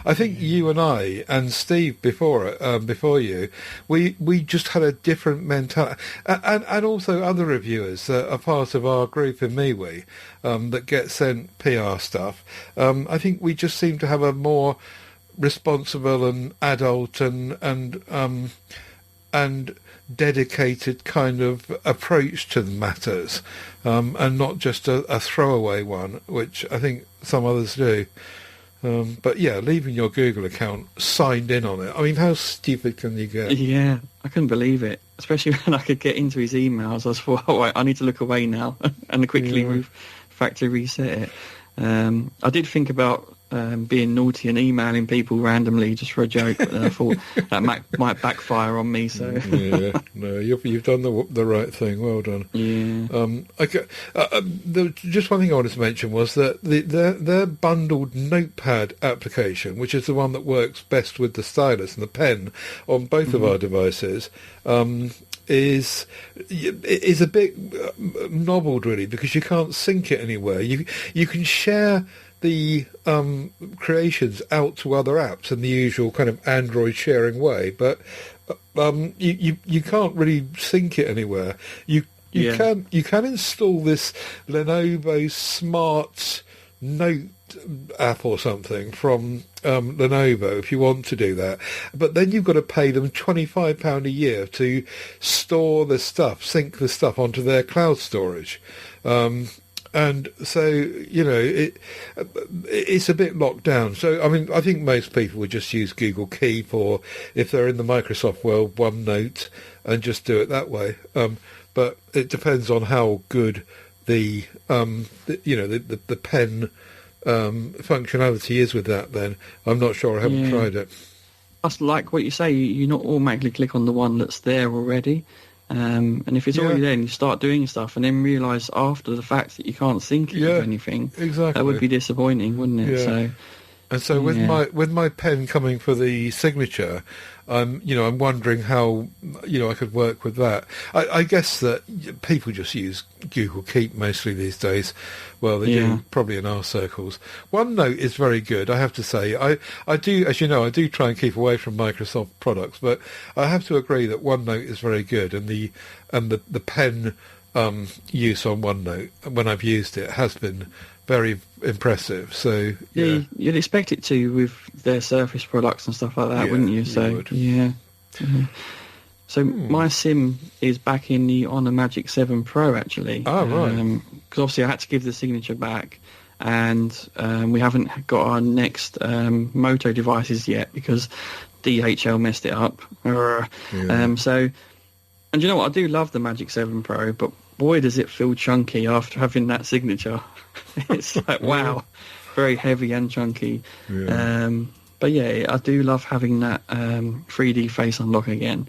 I think you and I and Steve before you, we just had a different mentality, and also other reviewers that are part of our group in MeWe that get sent PR stuff. I think we just seem to have a more responsible and adult and dedicated kind of approach to the matters, and not just a throwaway one, which I think some others do. But yeah, leaving your Google account signed in on it. I mean, how stupid can you get? Yeah, I couldn't believe it. Especially when I could get into his emails. I thought, oh, wait, I need to look away now and quickly factory reset it. I did think about being naughty and emailing people randomly just for a joke, but then I thought that might backfire on me. So no, you've done the right thing. Well done. Just one thing I wanted to mention was that their bundled notepad application, which is the one that works best with the stylus and the pen on both of our devices, is a bit nobbled really, because you can't sync it anywhere. You can share the creations out to other apps in the usual kind of Android sharing way, but you can't really sync it anywhere. You can install this Lenovo Smart Note app or something from Lenovo if you want to do that, but then you've got to pay them £25 a year to store the stuff, sync the stuff onto their cloud storage. And so, you know, it's a bit locked down. So, I mean, I think most people would just use Google Keep, or if they're in the Microsoft world, OneNote, and just do it that way. But it depends on how good the pen functionality is with that. Then I'm not sure. I haven't tried it. That's like what you say. You not automatically click on the one that's there already. And if it's already there and you start doing stuff and then realise after the fact that you can't sync it with anything, exactly, that would be disappointing, wouldn't it? So, And so with my pen coming for the signature, I'm wondering how, I could work with that. I guess that people just use Google Keep mostly these days. Well, they do probably in our circles. OneNote is very good, I have to say. I do, as you know, I do try and keep away from Microsoft products, but I have to agree that OneNote is very good, and the pen use on OneNote, when I've used it, has been very impressive. So you'd expect it to with their Surface products and stuff like that, wouldn't you? So So my sim is back in the Honor Magic 7 Pro actually. Oh right. Because obviously I had to give the signature back, and we haven't got our next Moto devices yet because DHL messed it up. And you know what? I do love the Magic 7 Pro, but boy does it feel chunky after having that signature. It's like, wow, very heavy and chunky. But yeah, I do love having that 3D face unlock again.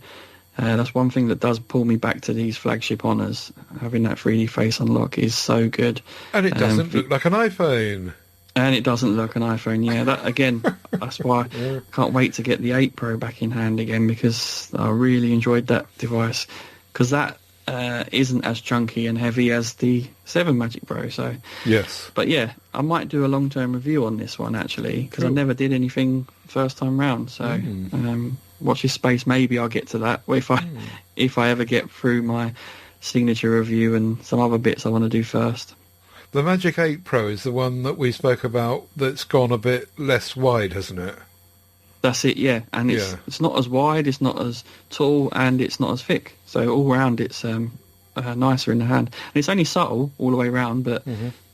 That's one thing that does pull me back to these flagship Honors. Having that 3D face unlock is so good. And it doesn't look like an iPhone. And it doesn't look an iPhone, That again, that's why I can't wait to get the 8 Pro back in hand again, because I really enjoyed that device. Because that isn't as chunky and heavy as the 7 Magic Pro. So yes. But yeah, I might do a long-term review on this one actually, because I never did anything first time round. So watch this space. Maybe I'll get to that if I ever get through my signature review and some other bits I want to do first. The Magic 8 Pro is the one that we spoke about that's gone a bit less wide, hasn't it? That's it, yeah. And it's not as wide, it's not as tall, and it's not as thick. So all round it's nicer in the hand. And it's only subtle all the way round, but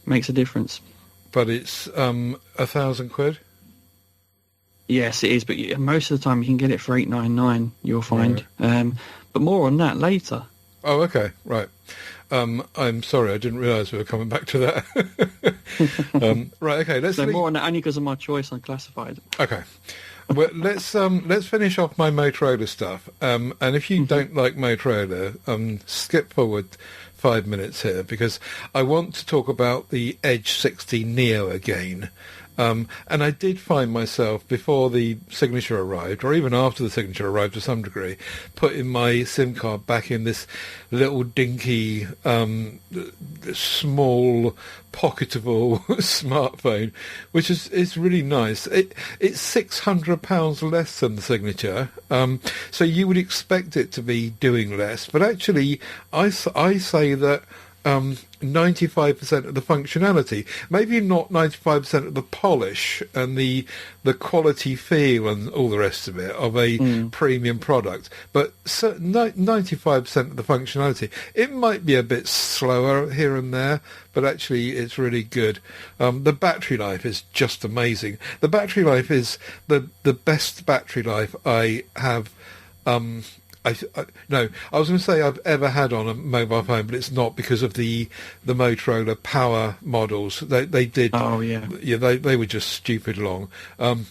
makes a difference. But it's £1,000? Yes, it is. But most of the time you can get it for $899, you'll find. Right. But more on that later. Oh, okay, right. I'm sorry, I didn't realise we were coming back to that. Right, okay. Let's more on that only because of my choice on classified. Okay. Well, let's finish off my Motorola stuff. And if you don't like Motorola, skip forward 5 minutes here, because I want to talk about the Edge 60 Neo again. And I did find myself, before the signature arrived, or even after the signature arrived to some degree, putting my SIM card back in this little dinky, small, pocketable smartphone, which is really nice. It's £600 less than the signature, so you would expect it to be doing less. But actually, I say that 95% of the functionality, maybe not 95% of the polish and the quality feel and all the rest of it of a premium product, but 95% of the functionality. It might be a bit slower here and there, but actually it's really good. The battery life is just amazing. The battery life is the best battery life I have. I was going to say I've ever had on a mobile phone, but it's not, because of the Motorola Power models. They did. Oh yeah. Yeah, they were just stupid long. And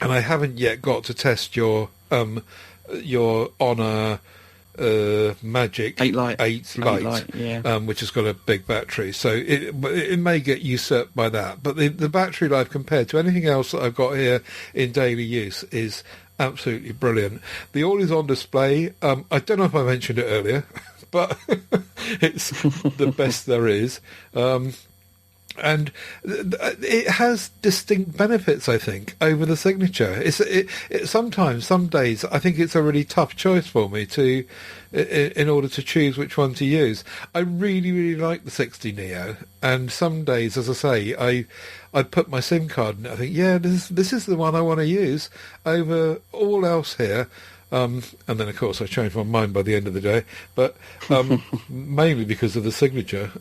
I haven't yet got to test your Honor Magic 8 Lite, which has got a big battery, so it may get usurped by that. But the battery life compared to anything else that I've got here in daily use is absolutely brilliant. The always-on display, I don't know if I mentioned it earlier, but it's the best there is. And it has distinct benefits, I think, over the signature. Sometimes, some days, I think it's a really tough choice for me in order to choose which one to use. I really, really like the 60 Neo, and some days, as I say, I put my SIM card in it. I think, this is the one I want to use over all else here. And then, of course, I changed my mind by the end of the day, but mainly because of the signature.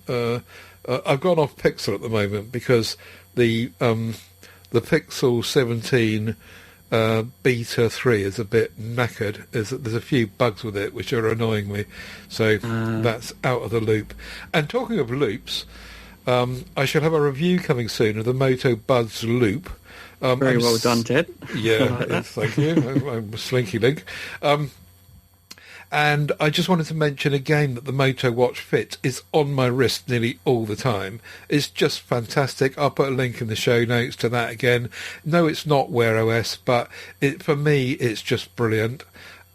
I've gone off Pixel at the moment because the Pixel 17 Beta 3 is a bit knackered. There's a few bugs with it which are annoying me, so that's out of the loop. And talking of loops, I shall have a review coming soon of the Moto Buzz Loop. Very well done, Ted. Yeah, thank you. I'm a slinky link. And I just wanted to mention again that the Moto Watch Fit is on my wrist nearly all the time. It's just fantastic. I'll put a link in the show notes to that again. No, it's not Wear OS, but for me, it's just brilliant.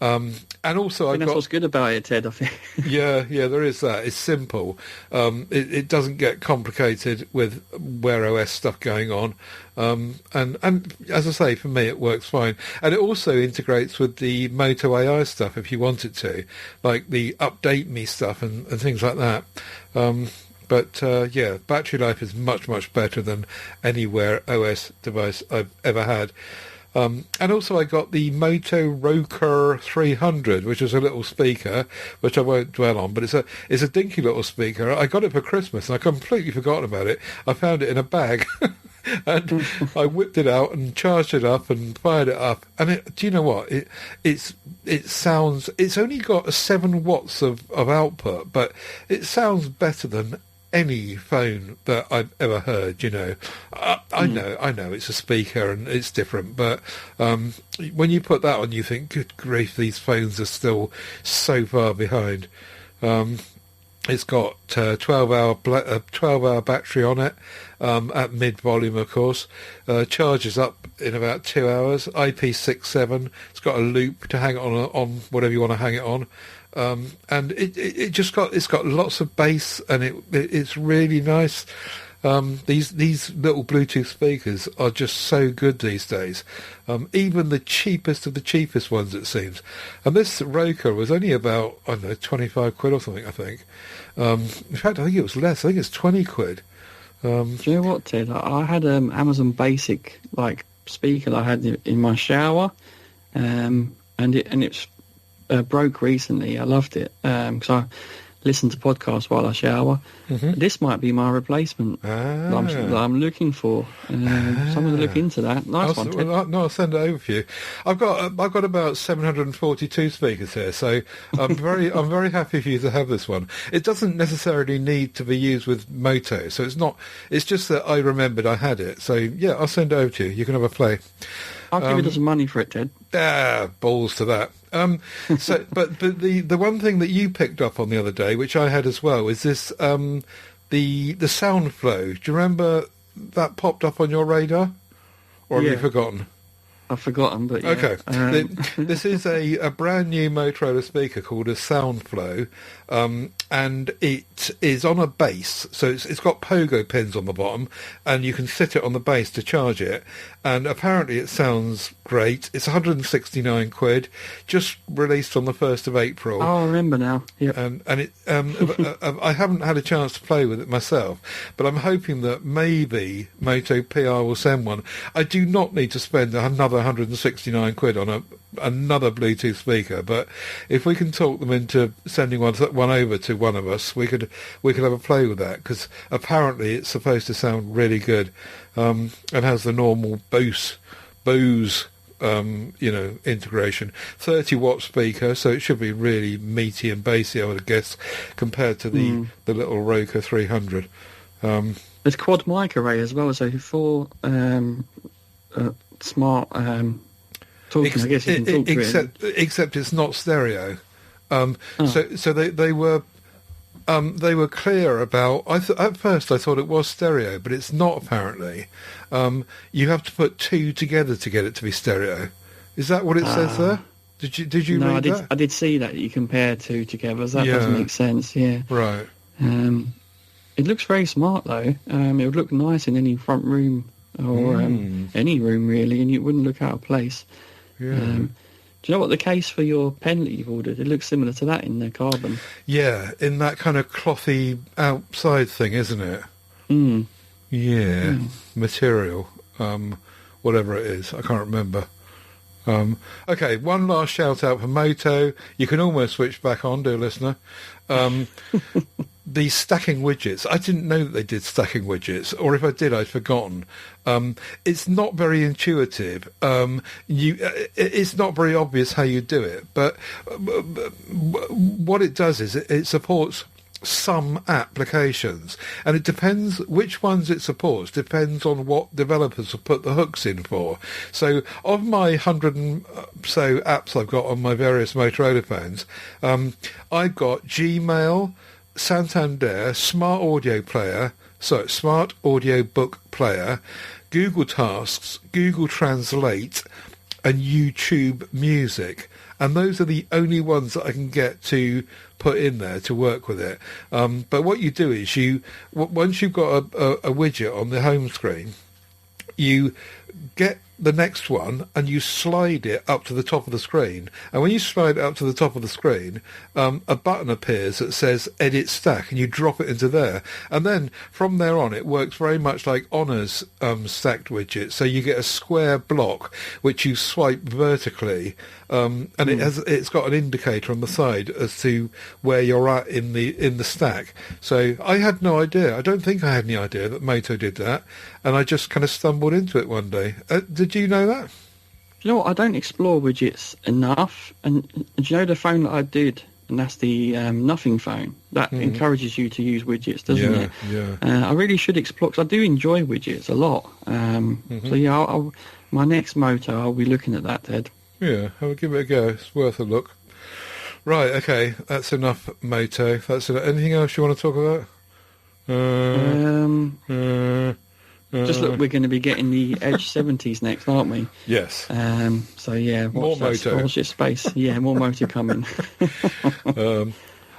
And also, that's what's good about it, Ted. I think. yeah, there is that. It's simple. It doesn't get complicated with Wear OS stuff going on. And as I say, for me, it works fine. And it also integrates with the Moto AI stuff if you want it to, like the Update Me stuff and things like that. But battery life is much, much better than any Wear OS device I've ever had. And also I got the Moto Roker 300, which is a little speaker, which I won't dwell on, but it's a dinky little speaker. I got it for Christmas and I completely forgot about it. I found it in a bag and I whipped it out and charged it up and fired it up. And do you know what? It sounds, it's only got 7 watts of output, but it sounds better than any phone that I've ever heard. I know it's a speaker and it's different, but when you put that on, you think, good grief, these phones are still so far behind. It's got 12-hour battery on it, at mid volume, of course. Charges up in about 2 hours. IP67. It's got a loop to hang it on whatever you want to hang it on. And it's got lots of bass, and it's really nice. These little Bluetooth speakers are just so good these days. Even the cheapest of the cheapest ones, it seems. And this Roker was only about, I don't know, 25 quid or something, I think. In fact, I think it was less. I think it's 20 quid. Do you know what, Ted? I had Amazon Basic speaker that I had in my shower, and it's broke recently. I loved it because I listen to podcasts while I shower. Mm-hmm. This might be my replacement that I'm looking for. Someone to look into that. Nice one, Ted. I'll send it over for you. I've got about 742 speakers here, so I'm very happy for you to have this one. It doesn't necessarily need to be used with Moto, so it's just that I remembered I had it. So yeah, I'll send it over to you. You can have a play. I'll give you some money for it, Ted. Balls to that. But the one thing that you picked up on the other day, which I had as well, is this the sound flow. Do you remember that popped up on your radar, or have you forgotten? I've forgotten, but yeah. Okay. This is a brand new Motorola speaker called a Soundflow, and it is on a base, so it's got pogo pins on the bottom, and you can sit it on the base to charge it, and apparently it sounds great. It's 169 quid, just released on the 1st of April. Oh, I remember now. Yep. And it, I haven't had a chance to play with it myself, but I'm hoping that maybe Moto PR will send one. I do not need to spend another 169 quid on another Bluetooth speaker, but if we can talk them into sending one over to one of us, we could have a play with that, because apparently it's supposed to sound really good, and has the normal Bose integration. 30-watt speaker, so it should be really meaty and bassy, I would guess, compared to the little Roker 300. There's quad mic array as well, so for smart talking, I guess you can talk to it. Except it's not stereo. So they were clear about. At first I thought it was stereo, but it's not apparently. You have to put 2 together to get it to be stereo. Is that what it says there? Did you read that? I did see that you compare 2 together. That doesn't make sense. Yeah. Right. It looks very smart though. It would look nice in any front room or any room really, and it wouldn't look out of place. Yeah. Do you know what the case for your pen that you've ordered? It looks similar to that in the carbon. Yeah, in that kind of clothy outside thing, isn't it? Yeah, material, whatever it is, I can't remember. Okay, one last shout out for Moto. You can almost switch back on, dear listener. The stacking widgets. I didn't know that they did stacking widgets, or if I did, I'd forgotten. It's not very intuitive. It's not very obvious how you do it, but what it does is it supports some applications, and it depends which ones it supports, depends on what developers have put the hooks in for. So of my 100 and so apps I've got on my various Motorola phones, I've got Gmail, Santander, Smart Audio Book Player, Google Tasks, Google Translate, and YouTube Music. And those are the only ones that I can get to put in there to work with it. But what you do is once you've got a widget on the home screen, you get the next one and you slide it up to the top of the screen. And when you slide it up to the top of the screen, a button appears that says Edit Stack, and you drop it into there. And then from there on, it works very much like Honor's stacked widget. So you get a square block which you swipe vertically, and it's got an indicator on the side as to where you're at in the stack. So I had no idea. I don't think I had any idea that Moto did that, and I just kind of stumbled into it one day. Did you know that? You know what? I don't explore widgets enough, and do you know the phone that I did, and that's the Nothing phone. That encourages you to use widgets, doesn't it? Yeah. I really should explore, because I do enjoy widgets a lot. So yeah, my next Moto, I'll be looking at that, Ted. Yeah, I'll give it a go. It's worth a look. Right, okay, that's enough Moto. That's enough. Anything else you want to talk about? Just look, we're going to be getting the Edge 70s next, aren't we? Yes. So yeah, more Moto. Watch your space. Yeah, more Moto coming.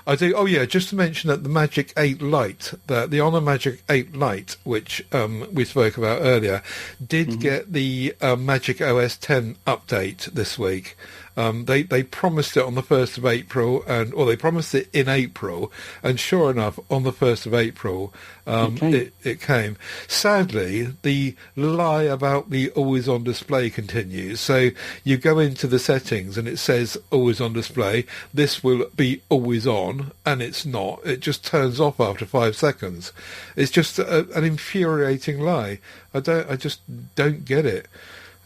I do. Oh yeah, just to mention that the Magic 8 Lite, the Honor Magic 8 Lite, which we spoke about earlier, did get the Magic OS 10 update this week. They promised it on the 1st of April, or they promised it in April, and sure enough, on the 1st of April, it came. Sadly, the lie about the always on display continues. So you go into the settings and it says always on display. This will be always on, and it's not. It just turns off after 5 seconds. It's just an infuriating lie. I just don't get it.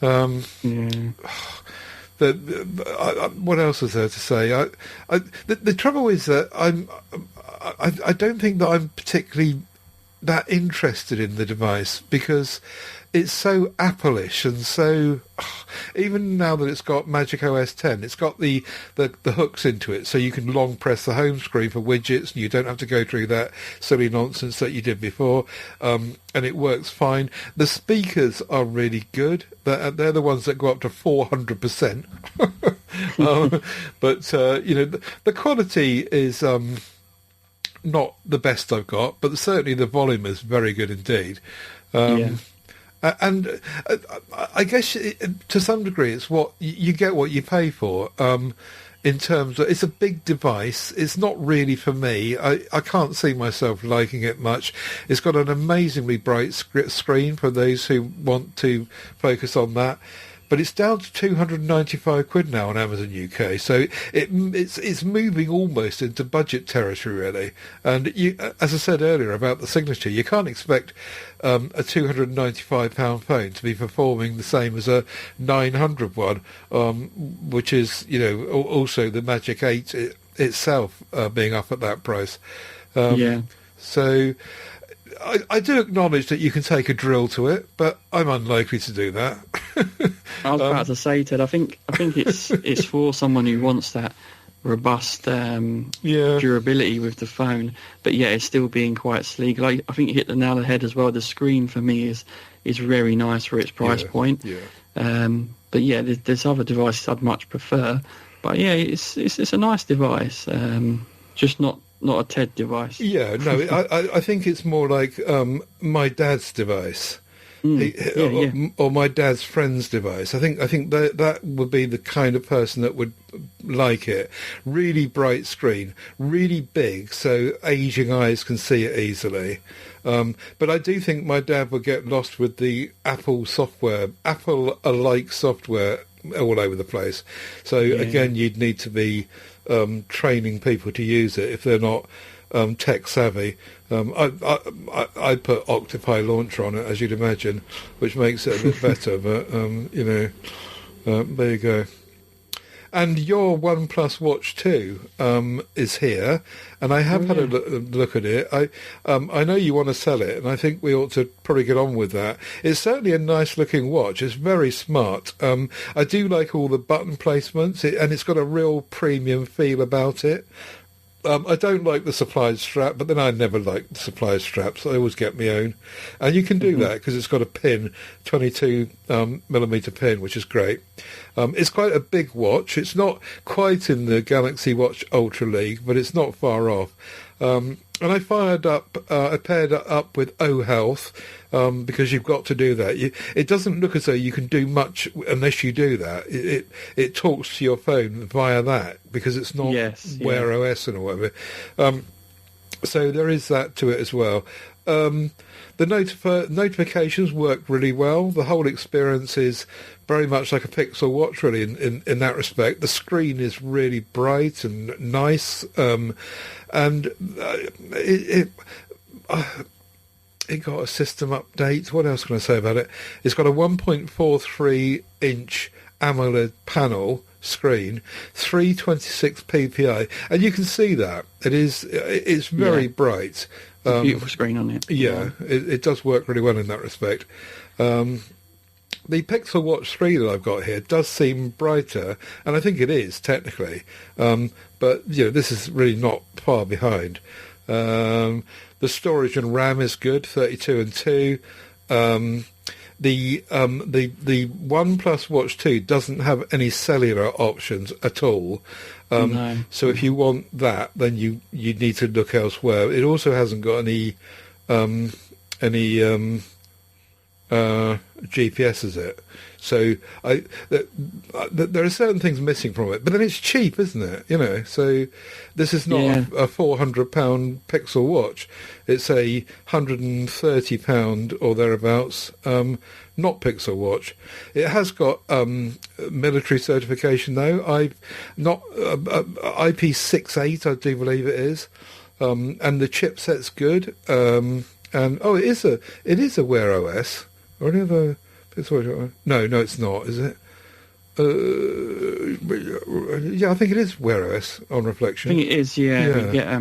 What else is there to say? The trouble is that I don't think that I'm particularly that interested in the device, because it's so Apple-ish, and so even now that it's got Magic OS 10, it's got the hooks into it, so you can long press the home screen for widgets, and you don't have to go through that silly nonsense that you did before, and it works fine. The speakers are really good. They're the ones that go up to 400%. But the quality is not the best I've got, but certainly the volume is very good indeed. And I guess to some degree it's what you get what you pay for. In terms of, it's a big device. It's not really for me. I can't see myself liking it much. It's got an amazingly bright screen for those who want to focus on that. But it's down to £295 now on Amazon UK, so it's moving almost into budget territory, really. And as I said earlier about the signature, you can't expect a £295 phone to be performing the same as a 900 one, which is also the Magic 8 itself being up at that price. So I do acknowledge that you can take a drill to it, but I'm unlikely to do that. I was about to say, Ted, I think it's for someone who wants that robust durability with the phone, but yeah, it's still being quite sleek. I think you hit the nail on the head as well. The screen for me is very nice for its price point. But yeah, there's other devices I'd much prefer. But yeah, it's a nice device, just not a TED device. Yeah, no, I think it's more like my dad's device. Or my dad's friend's device. I think that would be the kind of person that would like it. Really bright screen, really big, so aging eyes can see it easily. But I do think my dad would get lost with the Apple alike software all over the place. So again, you'd need to be training people to use it if they're not tech savvy. I put Octopi Launcher on it, as you'd imagine, which makes it a bit better. But there you go. And your OnePlus Watch 2 is here, and I have had a look at it. I know you want to sell it, and I think we ought to probably get on with that. It's certainly a nice-looking watch. It's very smart. I do like all the button placements, and it's got a real premium feel about it. I don't like the supplied strap, but then I never like the supplied straps. I always get my own. And you can do that because it's got a pin, 22 millimetre pin, which is great. It's quite a big watch. It's not quite in the Galaxy Watch Ultra League, but it's not far off. And I paired it up with O Health because you've got to do that. It doesn't look as though you can do much unless you do that. It talks to your phone via that because it's not Wear OS and whatever. So there is that to it as well. The notifications work really well. The whole experience is very much like a Pixel Watch, really, in that respect. The screen is really bright and nice, and it got a system update. What else can I say about it? It's got a 1.43-inch AMOLED panel screen, 326 ppi, and you can see that it's very bright. It's a beautiful screen on it. Yeah, it does work really well in that respect. The Pixel Watch 3 that I've got here does seem brighter, and I think it is, technically. But, this is really not far behind. The storage and RAM is good, 32 and 2. The OnePlus Watch 2 doesn't have any cellular options at all. No. So if you want that, then you need to look elsewhere. It also hasn't got any GPS, is it? So there are certain things missing from it, but then it's cheap, isn't it? So this is not a £400 Pixel watch. It's a £130 or thereabouts not Pixel watch. It has got military certification though. IP68, I do believe it is, and the chipset's good. And it is a Wear OS or any other. No, it's not, is it? Yeah, I think it is Wear OS on reflection. I think it is. Yeah.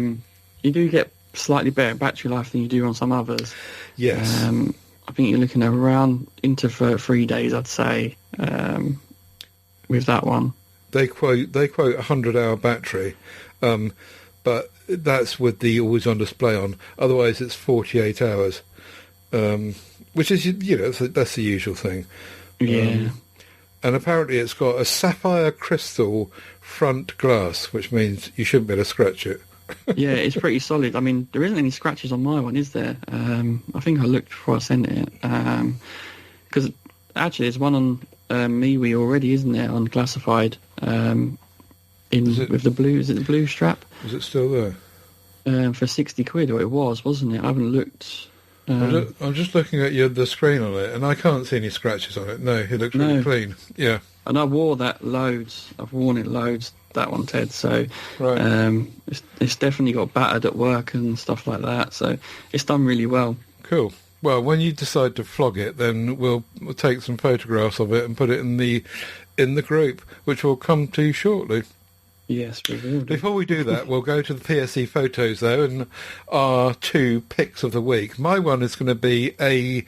You do get slightly better battery life than you do on some others. Yes. I think you're looking at around for 3 days, I'd say, with that one. They quote 100-hour battery, but that's with the always on display on. Otherwise, it's 48 hours, which is that's the usual thing. Yeah. And apparently, it's got a sapphire crystal front glass, which means you shouldn't be able to scratch it. Yeah, it's pretty solid. I mean, there isn't any scratches on my one, is there? I think I looked before I sent it. Because actually, there's one on MeWe already, isn't there, unclassified, with the blue, is it the blue strap? Is it still there? For 60 quid, or it was, wasn't it? I haven't looked. I'm just looking at the screen on it, and I can't see any scratches on it. No, it looks really clean. Yeah. And I wore that loads. I've worn it loads, that one, Ted. So right. It's definitely got battered at work and stuff like that. So it's done really well. Cool. Well, when you decide to flog it, then we'll take some photographs of it and put it in the group, which we'll come to shortly. Yes, we will. Before we do that, we'll go to the PSE photos, though, and our 2 picks of the week. My one is going to be a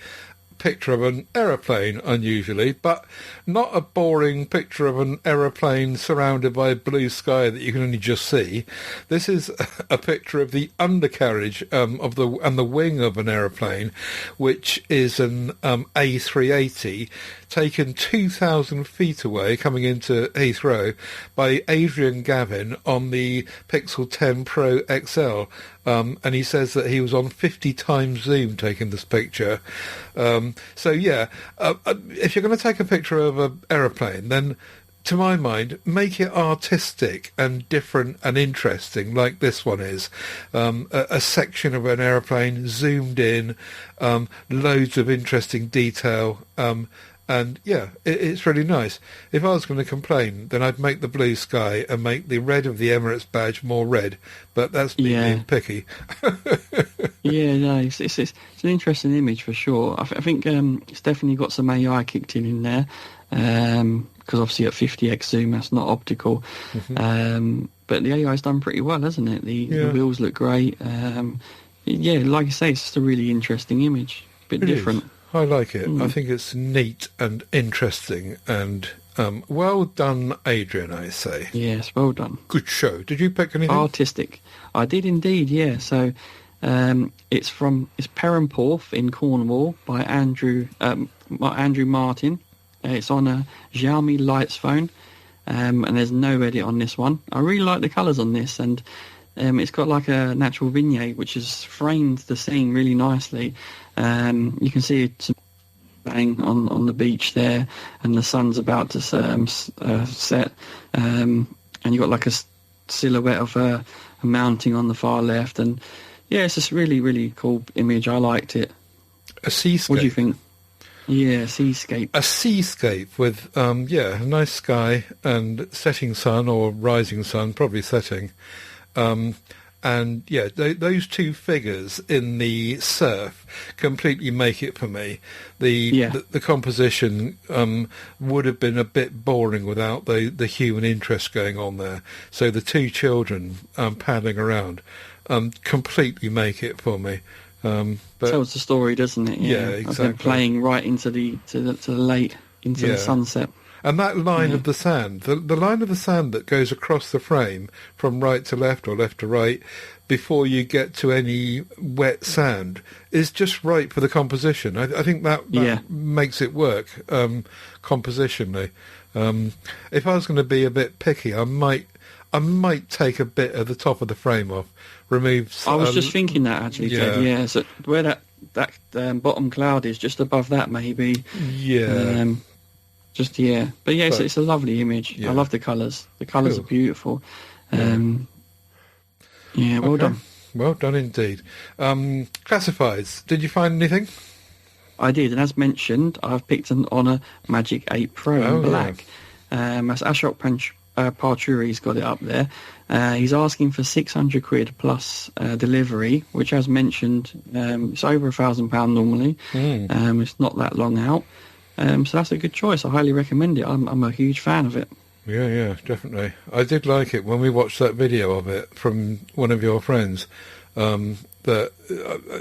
picture of an aeroplane, unusually, but not a boring picture of an aeroplane surrounded by blue sky that you can only just see. This is a picture of the undercarriage and the wing of an aeroplane, which is an A380 taken 2,000 feet away, coming into Heathrow, by Adrian Gavin on the Pixel 10 Pro XL. And he says that he was on 50 times zoom taking this picture. If you're going to take a picture of an aeroplane, then, to my mind, make it artistic and different and interesting, like this one is. A section of an aeroplane zoomed in, loads of interesting detail, and it's really nice. If I was going to complain, then I'd make the blue sky and make the red of the Emirates badge more red. But that's me being picky. It's an interesting image for sure. I think it's definitely got some AI kicked in there. because obviously at 50x zoom that's not optical. But the AI's done pretty well, hasn't it? The wheels look great. Yeah, like I say, it's just a really interesting image, bit different. I like it. I think it's neat and interesting, and well done, Adrian, I say. Yes, well done. Good show. Did you pick anything? Artistic. I did indeed, yeah. So it's Perranporth in Cornwall by Andrew Martin. It's on a Xiaomi Leitzphone, and there's no edit on this one. I really like the colours on this, and it's got like a natural vignette which has framed the scene really nicely. You can see it's bang on the beach there, and the sun's about to set, and you've got like a silhouette of a mountain on the far left, and yeah, it's just really, really cool image. I liked it. A seascape. What do you think? Yeah, seascape. A seascape with a nice sky and setting sun or rising sun, probably setting. And yeah, those two figures in the surf completely make it for me. The composition would have been a bit boring without the human interest going on there. So the two children paddling around completely make it for me. But tells the story, doesn't it? Yeah, exactly. Of them playing right into the late, into the sunset. And that line of the sand, the line of the sand that goes across the frame from right to left or left to right before you get to any wet sand is just right for the composition. I think that makes it work compositionally. If I was going to be a bit picky, I might take a bit of the top of the frame off, remove... I was just thinking that, actually, Ted. Yeah, so where that bottom cloud is, just above that, maybe. Yeah. But yeah, it's a lovely image. I love the colours. The colours are beautiful. Well done. Well done indeed. Classifieds, did you find anything? I did, and as mentioned, I've picked an Honor Magic 8 Pro in black. That's Ashok Parturi's got it up there. He's asking for £600 plus delivery, which, as mentioned, it's over £1,000 normally. It's not that long out. So that's a good choice. I highly recommend it. I'm a huge fan of it. Yeah, definitely. I did like it when we watched that video of it from one of your friends. That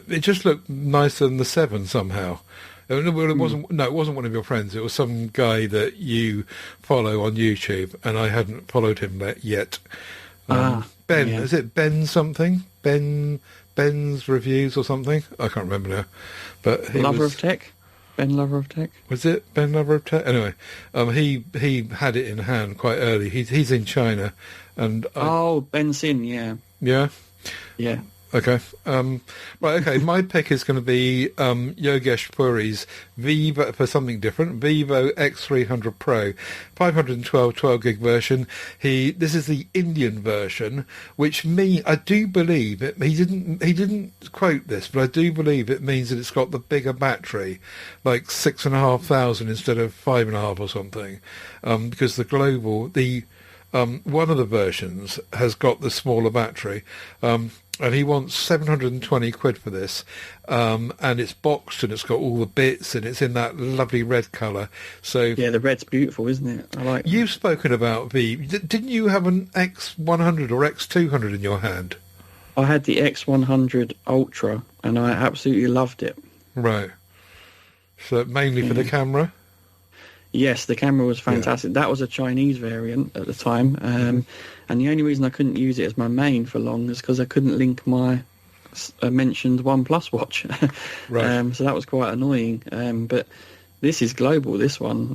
it just looked nicer than the 7 somehow. It wasn't. No, it wasn't one of your friends. It was some guy that you follow on YouTube, and I hadn't followed him yet. Ben, is it Ben something? Ben's Reviews or something? I can't remember now. But he Lover of Tech. Ben Lover of Tech. Was it Ben Lover of Tech? Anyway, he had it in hand quite early. He's in China, and Ben Sin, yeah. Okay. Right. Okay. My pick is going to be Yogesh Puri's Vivo for something different. Vivo X300 Pro, 512 12 gig version. This is the Indian version, which I do believe it. He didn't quote this, but I do believe it means that it's got the bigger battery, like 6,500 instead of 5.5 or something, because one of the versions has got the smaller battery. And he wants £720 for this, and it's boxed and it's got all the bits and it's in that lovely red colour. So yeah, the red's beautiful, isn't it? I like. You've spoken about didn't you have an X100 or X200 in your hand? I had the X100 Ultra, and I absolutely loved it. Right. So mainly for the camera. Yes, the camera was fantastic. That was a Chinese variant at the time, and the only reason I couldn't use it as my main for long is because I couldn't link my mentioned OnePlus watch. Right. So that was quite annoying. But this is global, this one.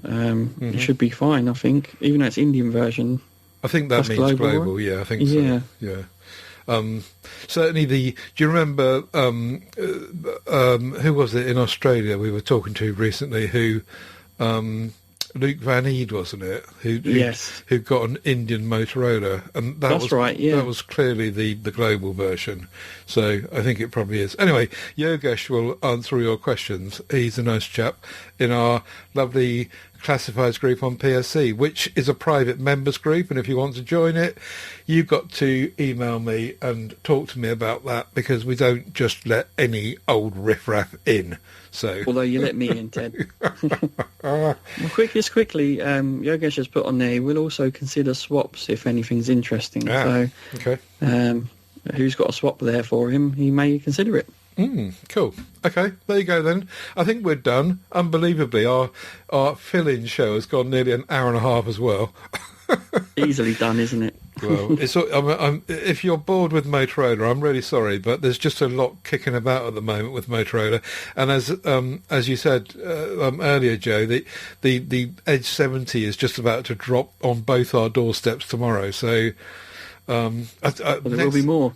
It should be fine, I think, even though it's Indian version. I think that means global, right? Yeah, I think so. Yeah. Certainly do you remember, who was it in Australia we were talking to recently who... Luke Van Eed, wasn't it? Who got an Indian Motorola, and that's right. Yeah, that was clearly the global version. So I think it probably is. Anyway, Yogesh will answer your questions. He's a nice chap in our lovely classifieds group on PSC, which is a private members group, and if you want to join it, you've got to email me and talk to me about that, because we don't just let any old riffraff in. So, although you let me in, Ted. Well, quickly, Yogesh has put on there, we'll also consider swaps if anything's interesting. So, okay. Who's got a swap there for him, he may consider it. Cool. Okay, there you go then. I think we're done. Unbelievably, our fill-in show has gone nearly an hour and a half as well. Easily done, isn't it? Well, if you're bored with Motorola, I'm really sorry, but there's just a lot kicking about at the moment with Motorola. And as you said earlier, Joe, the Edge 70 is just about to drop on both our doorsteps tomorrow. So there will be more.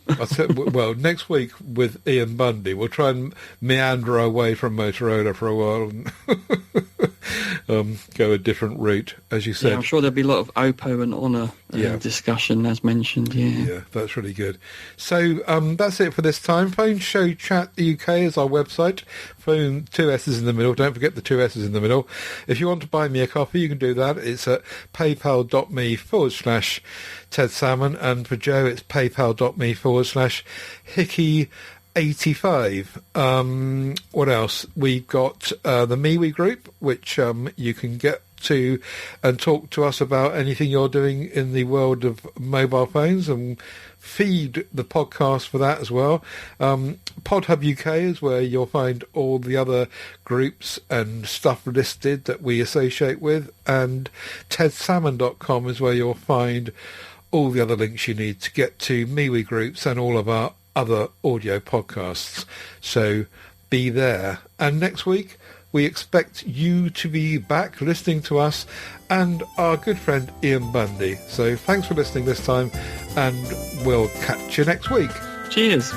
Well, next week with Ian Bundy, we'll try and meander our way from Motorola for a while and go a different route, as you said. Yeah, I'm sure there'll be a lot of Oppo and Honor discussion, as mentioned. Yeah, that's really good. So that's it for this time. Phone Show Chat UK is our website. Phone 2 S's in the middle. Don't forget the 2 S's in the middle. If you want to buy me a coffee, you can do that. It's at paypal.me/Ted Salmon, and for Joe, it's paypal.me/Hickey85. What else? We've got the MeWe group, which you can get to and talk to us about anything you're doing in the world of mobile phones, and feed the podcast for that as well. PodHub UK is where you'll find all the other groups and stuff listed that we associate with, and tedsalmon.com is where you'll find all the other links you need to get to MeWe groups and all of our other audio podcasts. So be there. And next week, we expect you to be back listening to us and our good friend Ian Bundy. So thanks for listening this time, and we'll catch you next week. Cheers.